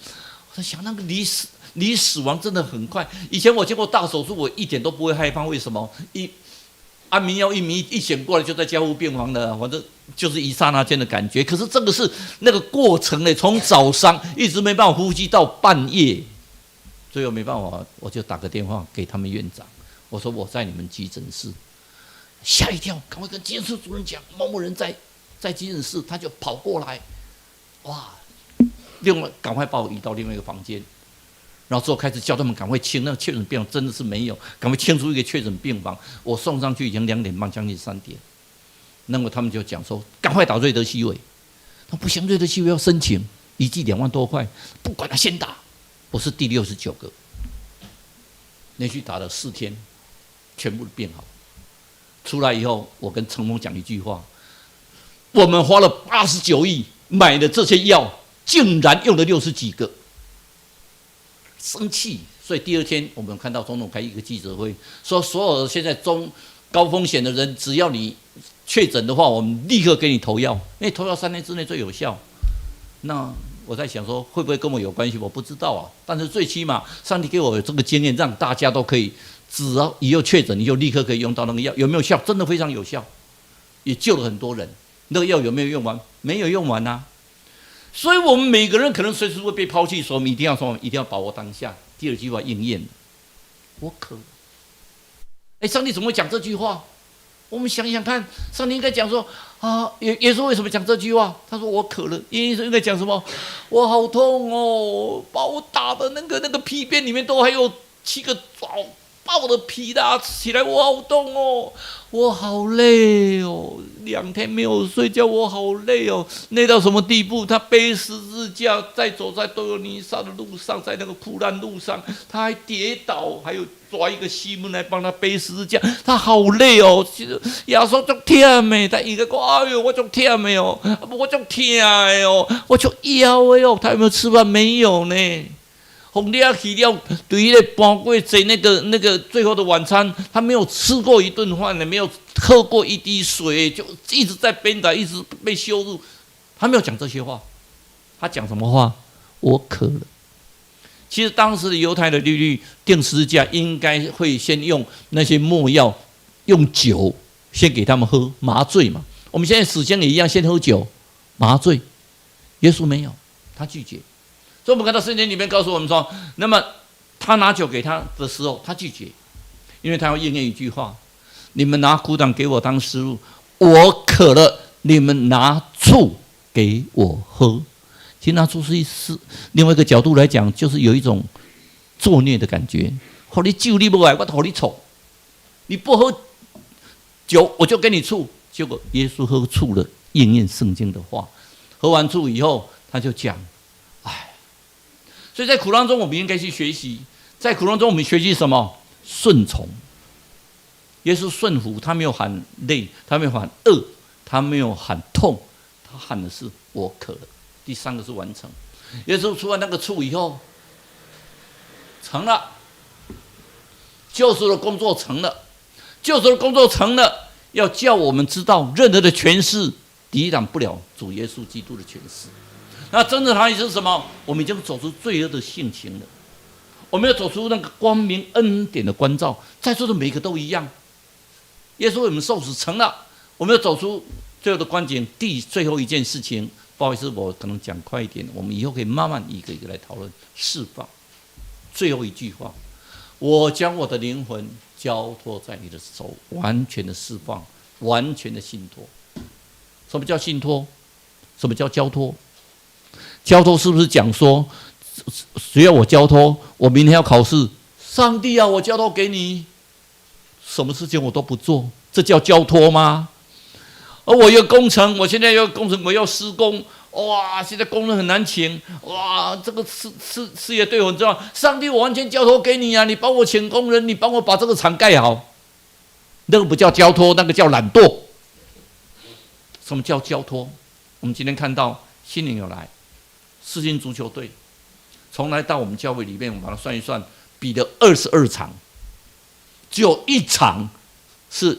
我在想，那个离死亡真的很快。以前我见过大手术，我一点都不会害怕，为什么？安眠药一醒过来就在加护病房了，反正就是一刹那间的感觉。可是这个是那个过程呢，从早上一直没办法呼吸到半夜，最后没办法，我就打个电话给他们院长，我说我在你们急诊室，吓一跳，赶快跟急诊室主任讲，某某人在急诊室，他就跑过来，哇，赶快把我移到另外一个房间。然后之后开始叫他们赶快清，那个确诊病房真的是没有，赶快清出一个确诊病房。我送上去已经2点半，将近3点。那么他们就讲说，赶快打瑞德西韦。他不行，瑞德西韦要申请，1剂2万多块，不管他先打。我是第69个，连续打了4天，全部变好。出来以后，我跟成峰讲一句话：我们花了89亿买的这些药，竟然用了60几个。生气，所以第二天我们看到总统开一个记者会，说所有的现在高风险的人，只要你确诊的话，我们立刻给你投药，因为投药3天之内最有效。那我在想说，会不会跟我有关系？我不知道啊。但是最起码上帝给我有这个经验，让大家都可以，只要以后确诊，你就立刻可以用到那个药。有没有效？真的非常有效，也救了很多人。那个药有没有用完？没有用完啊。所以我们每个人可能随时会被抛弃，所以我们一定要把握当下。第二句话应验了，我渴了。上帝怎么会讲这句话？我们想想看，上帝应该讲说啊，耶稣为什么讲这句话？他说我渴了。耶稣应该讲什么？我好痛哦，把我打的那个皮鞭里面都还有7个爪，把我的皮拉起来，我好痛哦，我好累哦，2天没有睡觉，我好累哦，累到什么地步？他背十字架，在走在都有泥沙的路上，在那个苦难路上，他还跌倒，还有抓一个西门来帮他背十字架，他好累哦。耶稣就痛的，他应该说：“哎呦，我就痛的哦，我就痛的哦，我就腰的哦。”他有没有吃饭？没有呢。红利亚起了，对于搬过在那个最后的晚餐，他没有吃过一顿饭，也没有喝过一滴水，就一直在鞭打，一直被羞辱。他没有讲这些话，他讲什么话？我渴了。其实当时的犹太的律律定十字架，应该会先用那些没药，用酒先给他们喝麻醉嘛。我们现在死刑也一样，先喝酒麻醉。耶稣没有，他拒绝。所以我们看到圣经里面告诉我们说，那么他拿酒给他的时候，他拒绝，因为他要应验一句话：你们拿苦胆给我当食物，我渴了，你们拿醋给我喝。其实拿醋是另外一个角度来讲，就是有一种作孽的感觉。好，你酒你不来，我好你丑。你不喝酒，我就给你醋。结果耶稣喝醋了，应验圣经的话。喝完醋以后，他就讲。所以在苦难中，我们应该去学习。在苦难中，我们学习什么？顺从。耶稣顺服，他没有喊累，他没有喊饿，他没有喊痛，他喊的是我渴了。第3个是完成。耶稣出完那个醋以后，成了，救赎的工作成了，救赎的工作成了，要叫我们知道，任何的权势抵挡不了主耶稣基督的权势。那真正含义是什么？我们已经走出罪恶的性情了，我们要走出那个光明恩典的关照。在座的每一个都一样，耶稣为我们受死成了，我们要走出最后的观点。最后一件事情，不好意思，我可能讲快一点，我们以后可以慢慢一个一个来讨论。释放，最后一句话：我将我的灵魂交托在你的手，完全的释放，完全的信托。什么叫信托？什么叫交托？交托是不是讲说，只要我交托，我明天要考试，上帝啊，我交托给你，什么事情我都不做，这叫交托吗？而我有工程，我现在有工程，我要施工，哇，现在工人很难请，哇，这个事业对我很重要，上帝，我完全交托给你啊，你帮我请工人，你帮我把这个厂盖好，那个不叫交托，那个叫懒惰。什么叫交托？我们今天看到新年有来，世新足球队从来到我们教会里面，我们把它算一算，比了22场，只有1场是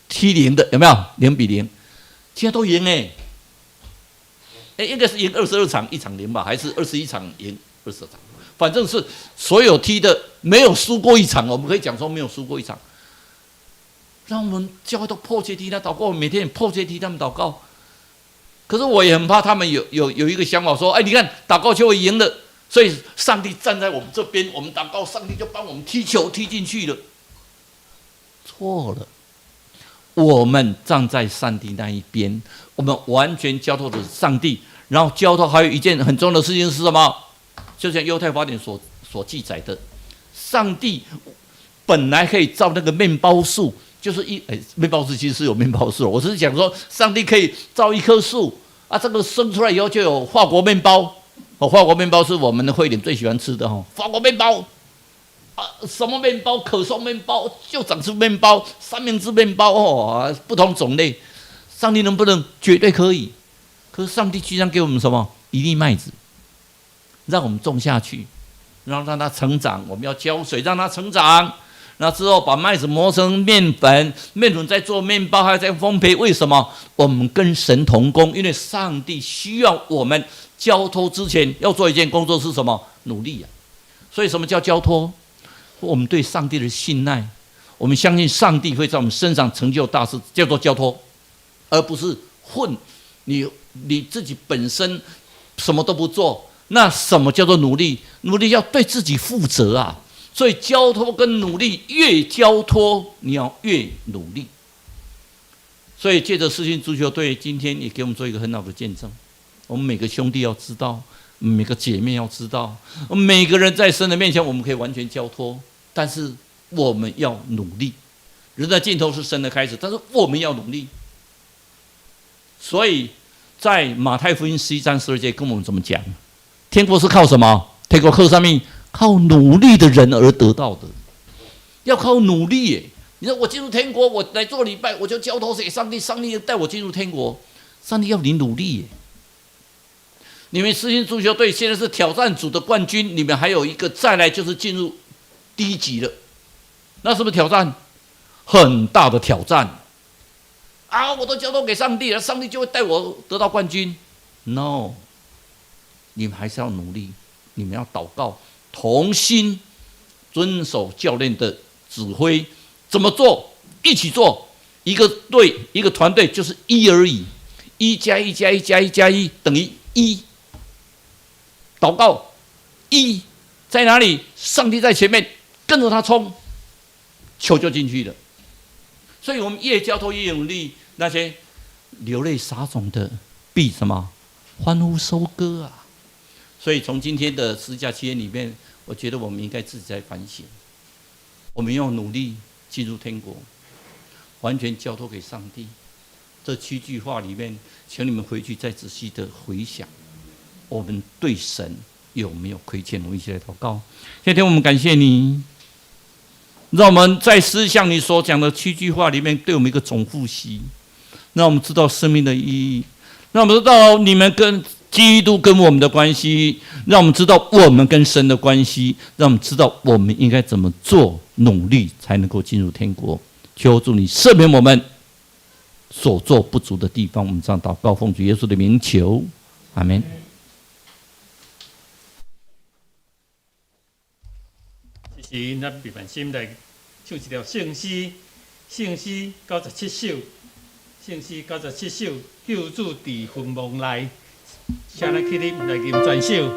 踢0的，有没有？0-0，其他都赢应该是赢22场，1场0吧，还是21场赢20场？反正是所有踢的没有输过1场，我们可以讲说没有输过1场。让我们教会都迫切替他祷告，我每天也迫切替他们祷告。可是我也很怕他们有一个想法说，你看祷告就会赢了，所以上帝站在我们这边，我们祷告，上帝就帮我们踢球踢进去了。错了，我们站在上帝那一边，我们完全交托的上帝。然后交托还有一件很重要的事情是什么？就像犹太法典所记载的，上帝本来可以造那个面包树，就是面包树其实是有面包树，我只是讲说上帝可以造一棵树啊，这个生出来以后就有法国面包。法国面包是我们的会点最喜欢吃的法国面包啊，什么面包？可颂面包就长出面包，三明治面包不同种类。上帝能不能？绝对可以。可是上帝居然给我们什么？一粒麦子，让我们种下去，然后让它成长。我们要浇水让它成长。那之后把麦子磨成面粉，面粉再做面包，还要再烘焙。为什么？我们跟神同工，因为上帝需要我们交托之前要做一件工作是什么？努力啊！所以什么叫交托？我们对上帝的信赖，我们相信上帝会在我们身上成就大事，叫做交托，而不是混。你自己本身什么都不做，那什么叫做努力？努力要对自己负责啊！所以交托跟努力，越交托你要越努力。所以借着世新足球队今天也给我们做一个很好的见证。我们每个兄弟要知道，每个姐妹要知道，我们每个人在神的面前我们可以完全交托，但是我们要努力。人的尽头是神的开始，但是我们要努力。所以在马太福音11章12节跟我们怎么讲？天国是靠什么？天国靠什么？靠努力的人而得到的，要靠努力耶！你说我进入天国，我来做礼拜，我就交托给上帝，上帝带我进入天国，上帝要你努力耶！你们世新足球队现在是挑战组的冠军，你们还有一个再来就是进入第1级了，那是不是挑战？很大的挑战啊！我都交托给上帝了，上帝就会带我得到冠军 ？No， 你们还是要努力，你们要祷告。同心遵守教练的指挥，怎么做？一起做。一个队，一个团队就是1而已，1+1+1+1+1等于1。祷告1在哪里？上帝在前面，跟着他冲，球就进去了。所以我们越交托越努力，那些流泪撒种的必什么？欢呼收割啊！所以从今天的十架期间里面，我觉得我们应该自己在反省，我们要努力进入天国，完全交托给上帝。这7句话里面，请你们回去再仔细的回想，我们对神有没有亏欠？我们一起来祷告。今天我们感谢你，让我们在思想你所讲的7句话里面，对我们一个总复习，让我们知道生命的意义，让我们知道你们跟基督跟我们的关系，让我们知道我们跟神的关系，让我们知道我们应该怎么做，努力才能够进入天国。求主你赦免我们所做不足的地方。我们这样祷告，奉主耶稣的名求，阿们。这时，咱闭慢心来唱一条圣诗，圣诗97首，圣诗97首，救主伫坟墓内。请咱起立来吟全首。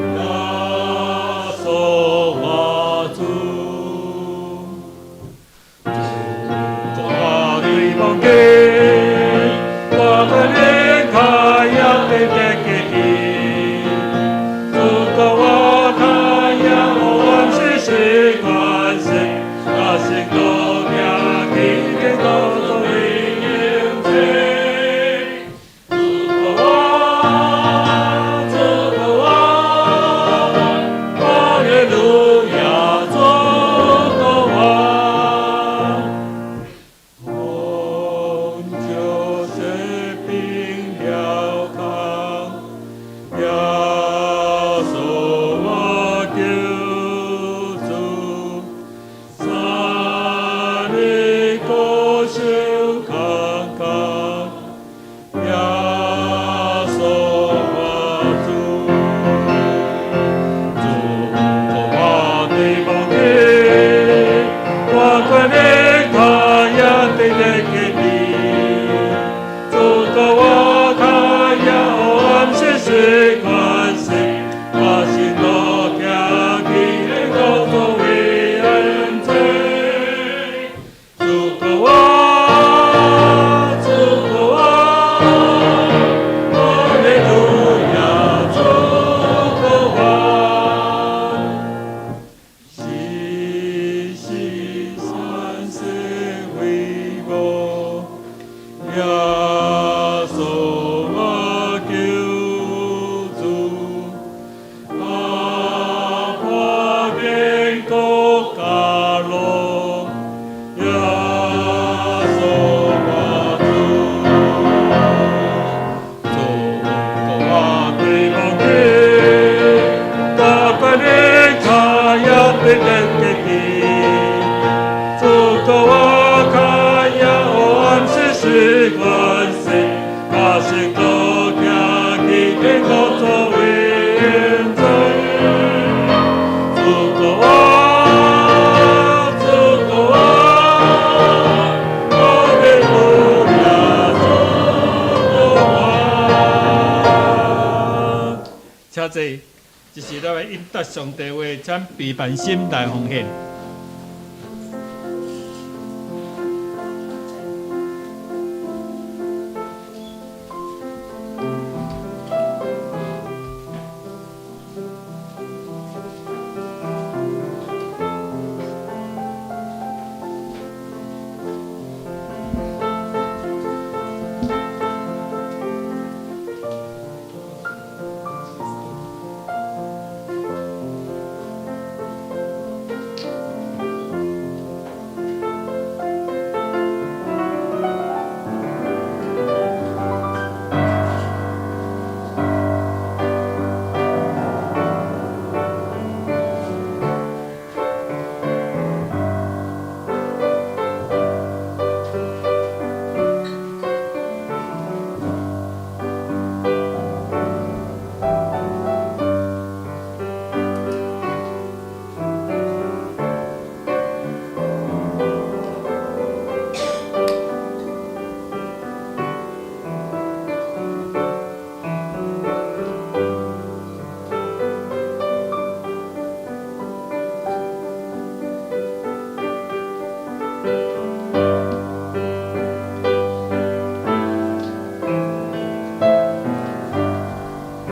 God. 望给，我的脸看呀对得给你，如果我看呀我是习惯性，那是多呀给给多做为应对，如果我，哈利路亚，主的我。红就是平了康，耶稣我救主，三里高修康康，耶稣我主，主我的宝贝，我快乐他呀对得给你，主的我他呀我是习惯性，我是多飘给高作为恩罪，主的我，主的我，哈利路亚，主的我。西山是为我，耶稣我救主，阿爸变国家罗，耶稣我主，主我对我给，大把的卡呀对得给你。主的我看呀，我是习惯性，他是多条给给我作为原则。主的我，主的我，哈利路亚，主的我。请坐，这是咱的应答上帝话，请备办心来奉献。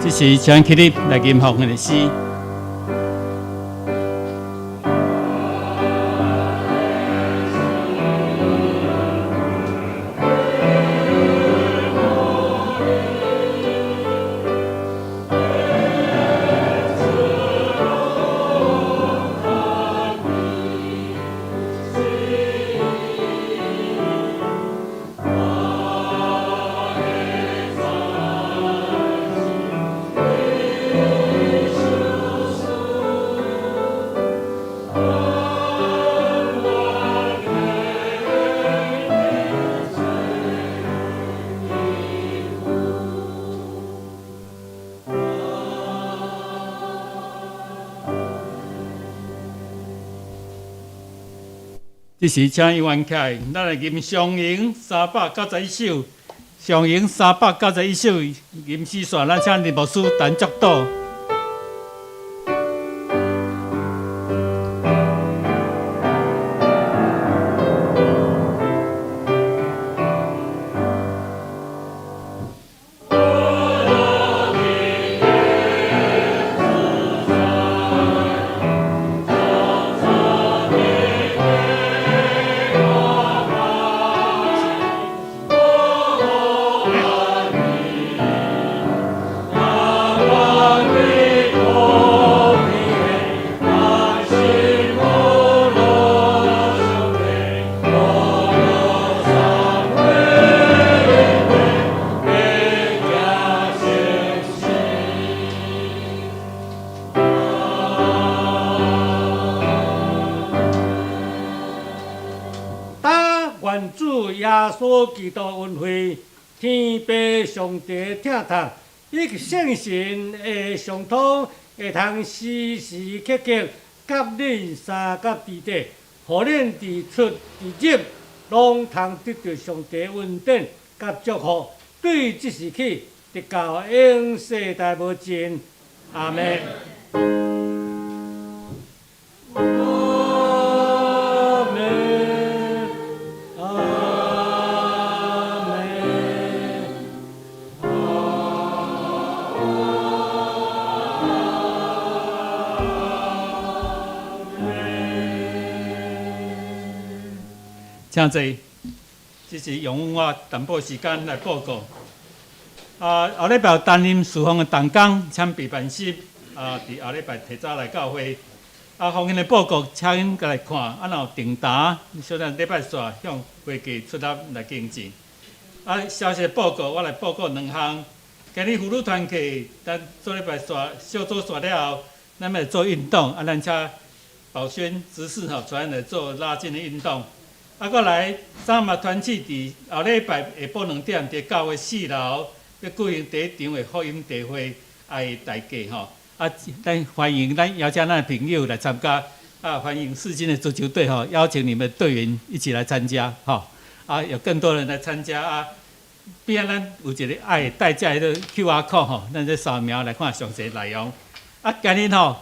这是请起立来吟诵我的诗。这时请员起来，咱来吟上营391首，上营391首吟诗选，咱请林牧师弹奏导。愿主耶稣基督恩惠、天父上帝疼痛，以及圣神的相通，会通时时刻刻甲恁三甲伫地，互恁伫出伫入，拢通得到上帝恩典甲祝福。对即时起，直到永世代无尽。阿门。阿门。阿门。请坐，这是用我淡薄时间来报告。后礼拜担任侍奉的同工，请备办室伫后礼拜提早来教会。方言的报告，请恁来看，若有订单，小咱礼拜煞向会计出纳来经济。消息报告，我来报告2项。今日妇女团契，咱做礼拜煞小组煞了后，咱要做运动，咱请宝轩执事出来来做拉筋的运动。搁来三马团契伫后礼拜下晡2点，伫教会4楼要举行第1场的福音大会，爱大家吼。咱欢迎咱邀请咱的朋友来参加，欢迎世金的足球队吼，邀请你们队员一起来参加吼。有更多人来参加边咱有一个爱代价的 QR code 吼，咱再扫描来看详细内容。今日吼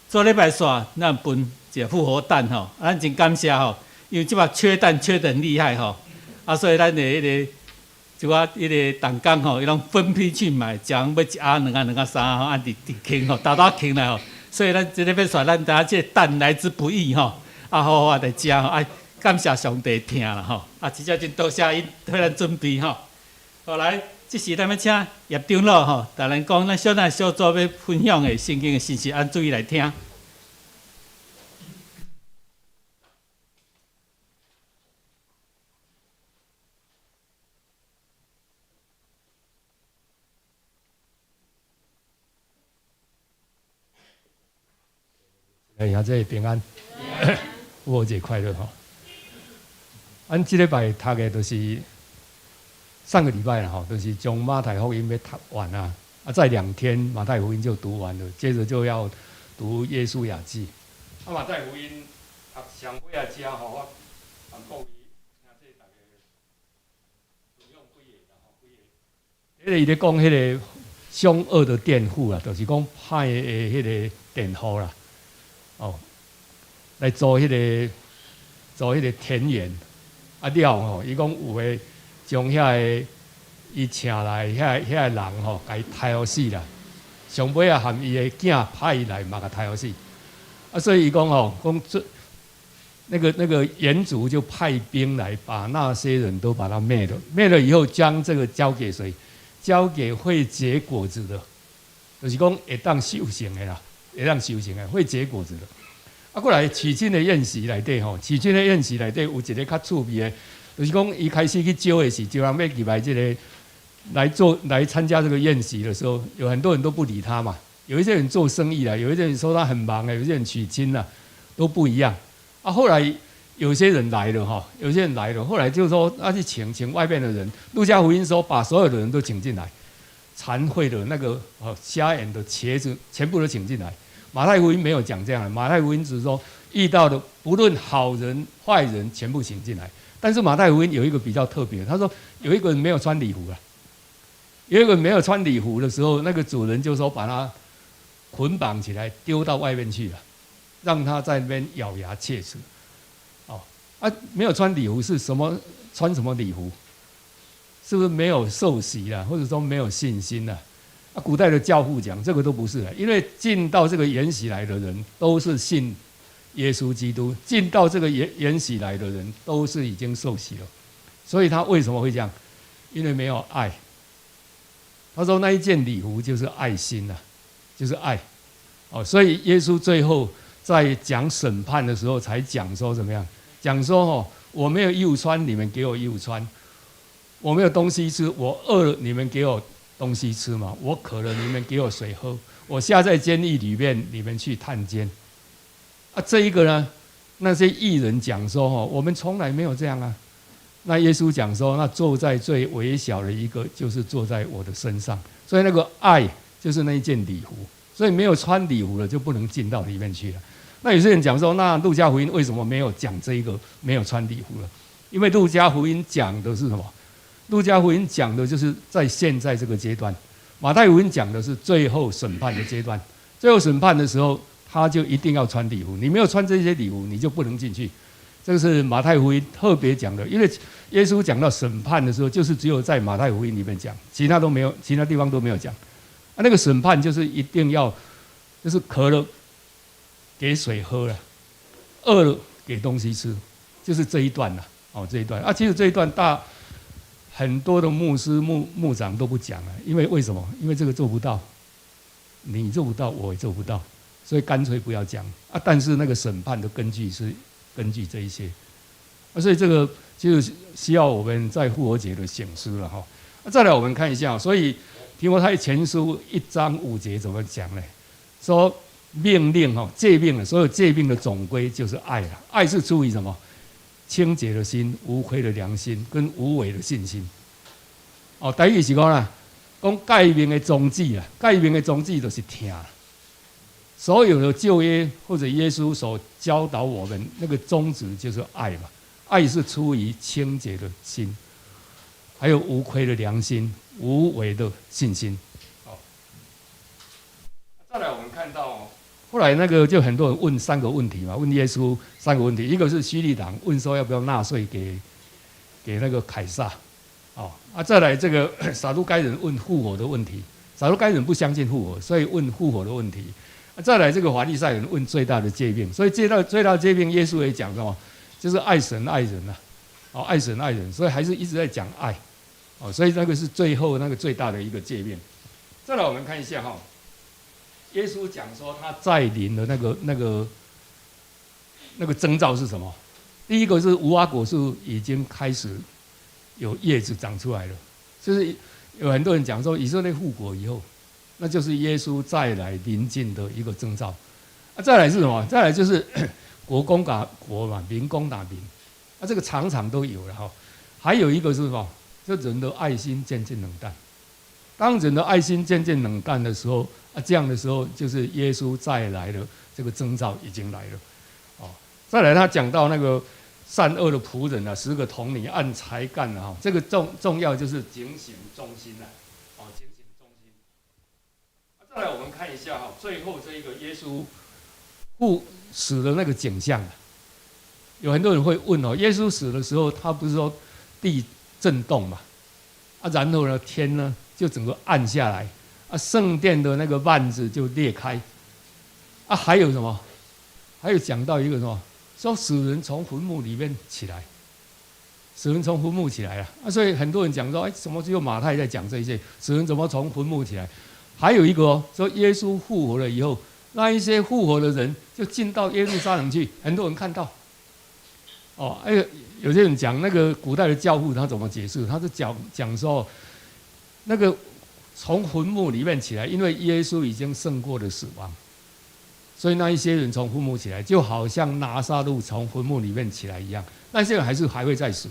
做礼拜煞，咱分一个复活蛋吼，咱真感谢吼。因为即摆缺蛋缺得很厉害吼，所以咱的迄个就我迄个同工吼，伊拢分批去买，将要1盒、2盒、2盒、3盒，伫轻吼，大轻来吼。所以咱即个要说，咱大家这蛋来之不易吼，好好来食吼，感谢上帝听啦吼，真正真多谢因替咱准备吼。后来，即时咱要请叶长老吼，甲咱讲咱小组要分享的圣经的信息，注意来听。兄弟平安，复活节快乐哈！咱这礼拜读的都是上个礼拜啦哈，都是将马太福音要读完啊，再2天马太福音就读完了，接着就要读耶稣雅记。马太福音读上尾啊，只吼我讲伊，听这大家使用几个啦吼，几个。迄个伊咧讲迄个凶恶的佃户啊，就是讲歹的迄个佃户啦。来做迄个田园，了吼，伊讲有诶将遐个伊请来遐个人吼，甲伊杀互死啦。上尾啊，含伊诶囝派伊来嘛，甲杀互死。所以伊讲吼，讲这那个原主就派兵来，把那些人都把他灭了。灭了以后，将这个交给谁？交给会结果子的，就是讲会当修行的啦。会当修行的，会结果子的。过来娶亲的宴席内底吼，娶亲的宴席内底有一个较趣味的，就是讲伊开始去招的时，招人要入来这个来参加这个宴席的时候，有很多人都不理他嘛。有一些人做生意啦，有一些人说他很忙有一些人娶亲啦，都不一样。后来有些人来了哈，有些人来了，后来就说去请外面的人。路加福音说把所有的人都请进来。残废的那个瞎眼的瘸子全部都请进来。马太福音没有讲这样，马太福音只是说遇到的不论好人坏人全部请进来。但是马太福音有一个比较特别，他说有一个人没有穿礼服啊，有一个人没有穿礼服的时候，那个主人就说把他捆绑起来丢到外面去了，让他在那边咬牙切齿。没有穿礼服是什么？穿什么礼服？是不是没有受洗啦，或者说没有信心啦？古代的教父讲这个都不是啦，因为进到这个筵席来的人都是信耶稣基督，进到这个筵席来的人都是已经受洗了，所以他为什么会这样？因为没有爱。他说那一件礼服就是爱心啦，就是爱。所以耶稣最后在讲审判的时候才讲说怎么样？讲说我没有衣服穿，你们给我衣服穿。我没有东西吃，我饿了，你们给我东西吃嘛；我渴了，你们给我水喝；我下在监狱里面，你们去探监。这一个呢，那些义人讲说我们从来没有这样啊，那耶稣讲说，那坐在最微小的一个，就是坐在我的身上。所以那个爱就是那一件礼服，所以没有穿礼服的就不能进到里面去了。那有些人讲说，那路加福音为什么没有讲这一个没有穿礼服了？因为路加福音讲的是什么？路加福音讲的就是在现在这个阶段，马太福音讲的是最后审判的阶段。最后审判的时候，他就一定要穿礼服，你没有穿这些礼服，你就不能进去。这个是马太福音特别讲的，因为耶稣讲到审判的时候，就是只有在马太福音里面讲，其他都没有，其他地方都没有讲。那个审判就是一定要，就是渴了给水喝了，饿了给东西吃，就是这一段了。这一段其实这一段很多的牧师牧长都不讲了，因为什么？因为这个做不到，你做不到，我也做不到，所以干脆不要讲但是那个审判的根据是根据这一些所以这个就是需要我们在复活节的省思了哈。再来我们看一下，所以提摩太前书1章5节怎么讲呢？说命令诫命的所有诫命的总归就是爱了。爱是出于什么？清洁的心、无亏的良心跟无伪的信心。第一是讲啦，讲诫命的宗旨啦，诫命的宗旨就是听。所有的旧约或者耶稣所教导我们那个宗旨就是爱嘛，爱是出于清洁的心，还有无亏的良心、无伪的信心。再来我们看到后来那个就很多人问3个问题嘛，问耶稣3个问题，一个是希律党问说要不要纳税给那个凯撒，再来这个撒都该人问复活的问题，撒都该人不相信复活，所以问复活的问题。再来这个法利赛人问最大的诫命，所以最大的诫命耶稣也讲什么？就是爱神爱人爱神爱人，所以还是一直在讲爱，所以那个是最后那个最大的一个诫命。再来我们看一下耶稣讲说他再临的那个征兆是什么？第一个是无花果树已经开始有叶子长出来了，就是有很多人讲说以色列复国以后，那就是耶稣再来临近的一个征兆。再来是什么？再来就是国攻打国嘛，民攻打民，这个常常都有了还有一个是什么？就人的爱心渐渐冷淡。当人的爱心渐渐冷淡的时候这样的时候就是耶稣再来的这个征兆已经来了。再来他讲到那个善恶的仆人10个童女按才干这个重要就是警醒忠心警醒忠心。再来我们看一下最后这一个耶稣死的那个景象，有很多人会问耶稣死的时候他不是说地震动嘛然后呢天呢就整个暗下来圣殿的那个幔子就裂开还有什么？还有讲到一个什么？说死人从坟墓里面起来，死人从坟墓起来了所以很多人讲说什么只有马太在讲这些，死人怎么从坟墓起来？还有一个说耶稣复活了以后，那一些复活的人就进到耶路撒冷去，很多人看到有些人讲那个古代的教父他怎么解释？他是讲说那个从坟墓里面起来，因为耶稣已经胜过了死亡，所以那一些人从坟墓起来，就好像拿撒路从坟墓里面起来一样。那些人还会再死，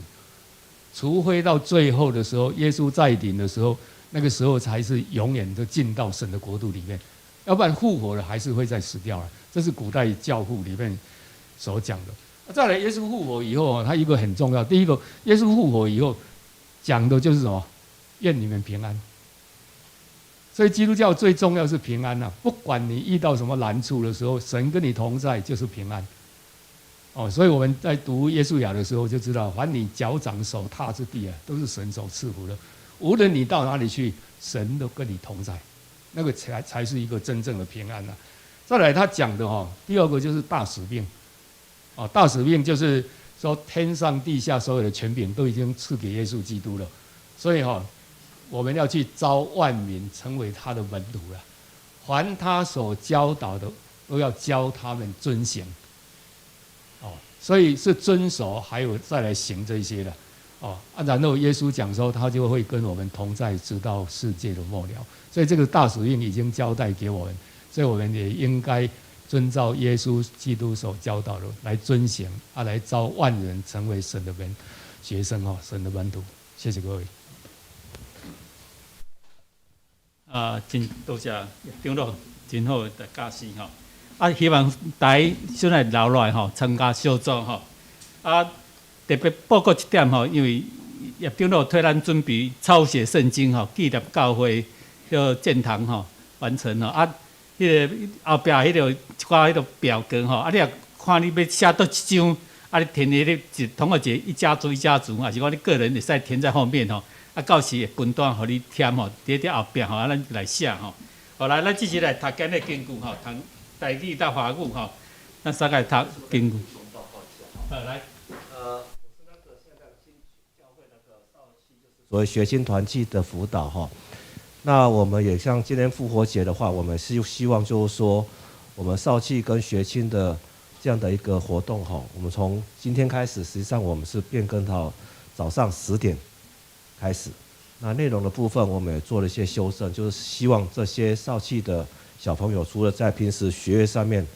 除非到最后的时候，耶稣再临的时候，那个时候才是永远的进到神的国度里面，要不然复活了还是会再死掉了。这是古代教父里面所讲的。再来，耶稣复活以后他一个很重要，第一个，耶稣复活以后讲的就是什么？愿你们平安。所以基督教最重要是平安不管你遇到什么难处的时候，神跟你同在就是平安。所以我们在读耶稣雅的时候就知道，凡你脚掌手踏之地都是神所赐福的。无论你到哪里去，神都跟你同在，那个才是一个真正的平安再来他讲的第二个就是大使命。大使命就是说天上地下所有的权柄都已经赐给耶稣基督了，所以我们要去召万民成为他的门徒了。凡他所教导的都要教他们遵行。所以是遵守还有再来行这些的。然后耶稣讲说他就会跟我们同在直到世界的末了。所以这个大使命已经交代给我们，所以我们也应该遵照耶稣基督所教导的来遵行来召万人成为神的门。学生哦，神的门徒。谢谢各位。真多谢长老真好的教示吼。希望大家先来留落来吼，参加小组吼。特别报告一点吼，因为叶长老替咱准备抄写圣经吼，纪念教会迄建堂吼完成吼。迄个后壁迄个一寡迄个表格吼，你若看你要写倒一张，你填迄个一同个一家族一家族，还是讲你个人会使填在后面吼。到时会分段互你填吼，伫后壁吼，咱来写吼。后来咱即时来读今日经句吼，读台语到华语吼，咱三个读经句。来。所谓学青团契的辅导哈，那我们也像今天复活节的话，我们是希望就是说，我们少契跟学青的这样的一个活动哈，我们从今天开始，实际上我们是变更到早上10点开始。那内容的部分我们也做了一些修正，就是希望这些少契的小朋友，除了在平时学业上面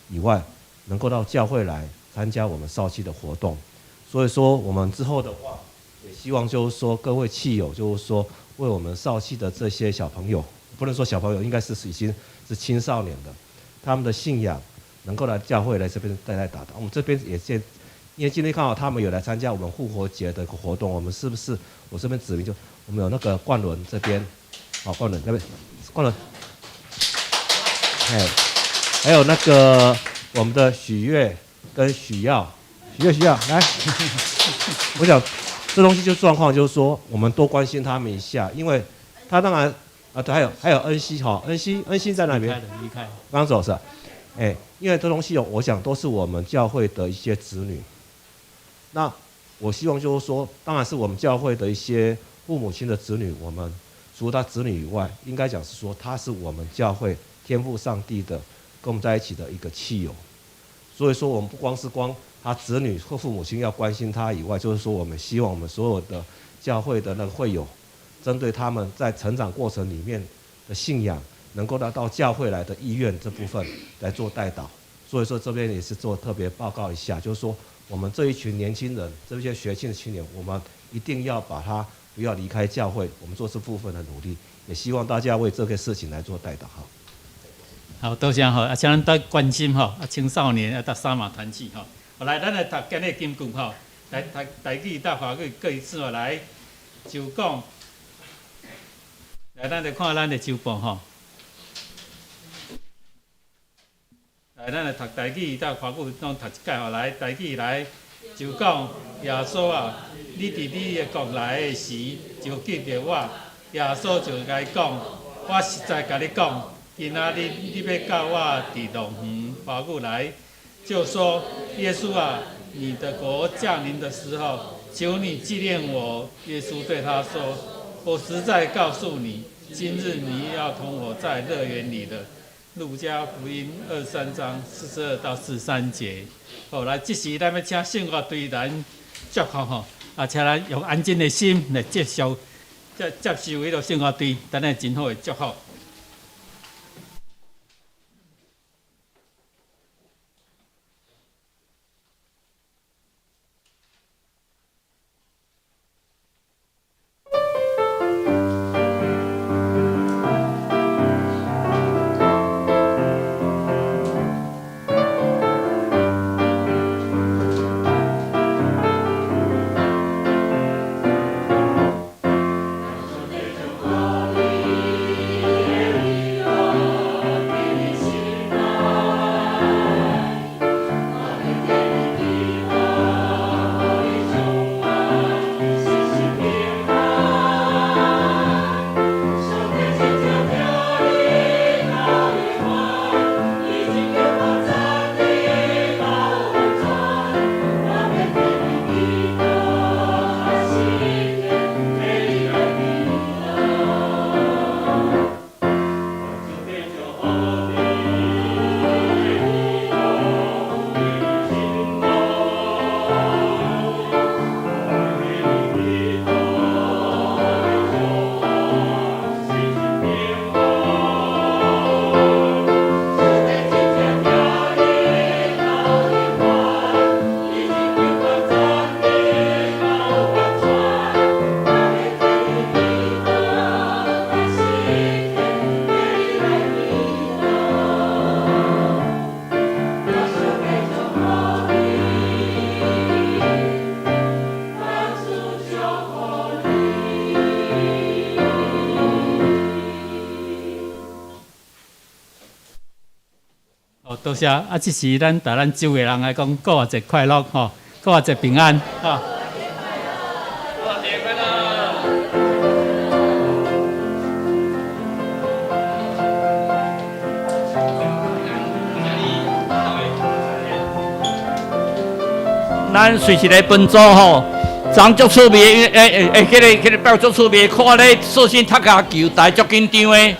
以外，能够到教会来参加我们少契的活动。所以说，我们之后的话，也希望就是说各位契友，就是说为我们少契的这些小朋友，不能说小朋友，应该是已经是青少年的，他们的信仰能够来教会来这边带来打导。我们这边也因为今天刚好他们有来参加我们复活节的一个活动，我们是不是我这边指明就我们有那个冠伦这边，好冠伦那边冠伦，还有那个我们的许悦跟许耀来，我想这东西就状况就是说，我们多关心他们一下，因为他当然对，还有恩熙哈，恩熙在哪边？离开，刚刚走是吧？因为这东西我想都是我们教会的一些子女。那我希望就是说，当然是我们教会的一些父母亲的子女，我们除了他子女以外，应该讲是说他是我们教会天父上帝的跟我们在一起的一个契友。所以说，我们不光是他子女或父母亲要关心他以外，就是说我们希望我们所有的教会的那个会友，针对他们在成长过程里面的信仰，能够到教会来的意愿这部分来做带导。所以说这边也是做特别报告一下，就是说我们这一群年轻人，这些学青的青年，我们一定要把他不要离开教会，我们做这部分的努力，也希望大家为这个事情来做带导。好，多谢吼，请咱多关心吼，青少年到三马团契吼。好，来，咱来读今日经句吼，来读台语到华语各一次哦，来就讲，来，咱来看咱的周报吼。来，咱来读台语到华语，拢读一届吼。来，台语来就讲，耶稣啊，你伫你的国来的时，就记着我。耶稣就甲伊讲，我实在甲你讲。今仔日你要到我伫龙园华语来，就说耶稣啊，你的国降临的时候，求你纪念我。耶稣对他说：“我实在告诉你，今日你要同我在乐园里的。”路加福音23章42到43节。好，来，这时咱要请圣乐队咱祝福吼，请咱用安静的心来接受迄个圣乐队，等下真好的祝福。多谢啊！这是咱台咱周个人来讲，过活节快乐吼，过活节平安哈。过节快乐！咱随时来奔走吼，昨足趣味，迄个表足趣味，看咧寿星踢脚球，大足紧张的。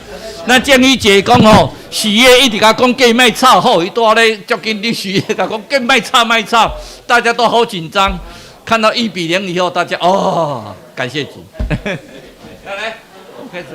咱郑宇姐讲吼，许愿一直甲讲计卖吵，吼，伊住咧足紧张，许愿甲讲计卖吵，大家都好紧张。看到1-0以后，大家哦，感谢主。来，我开始。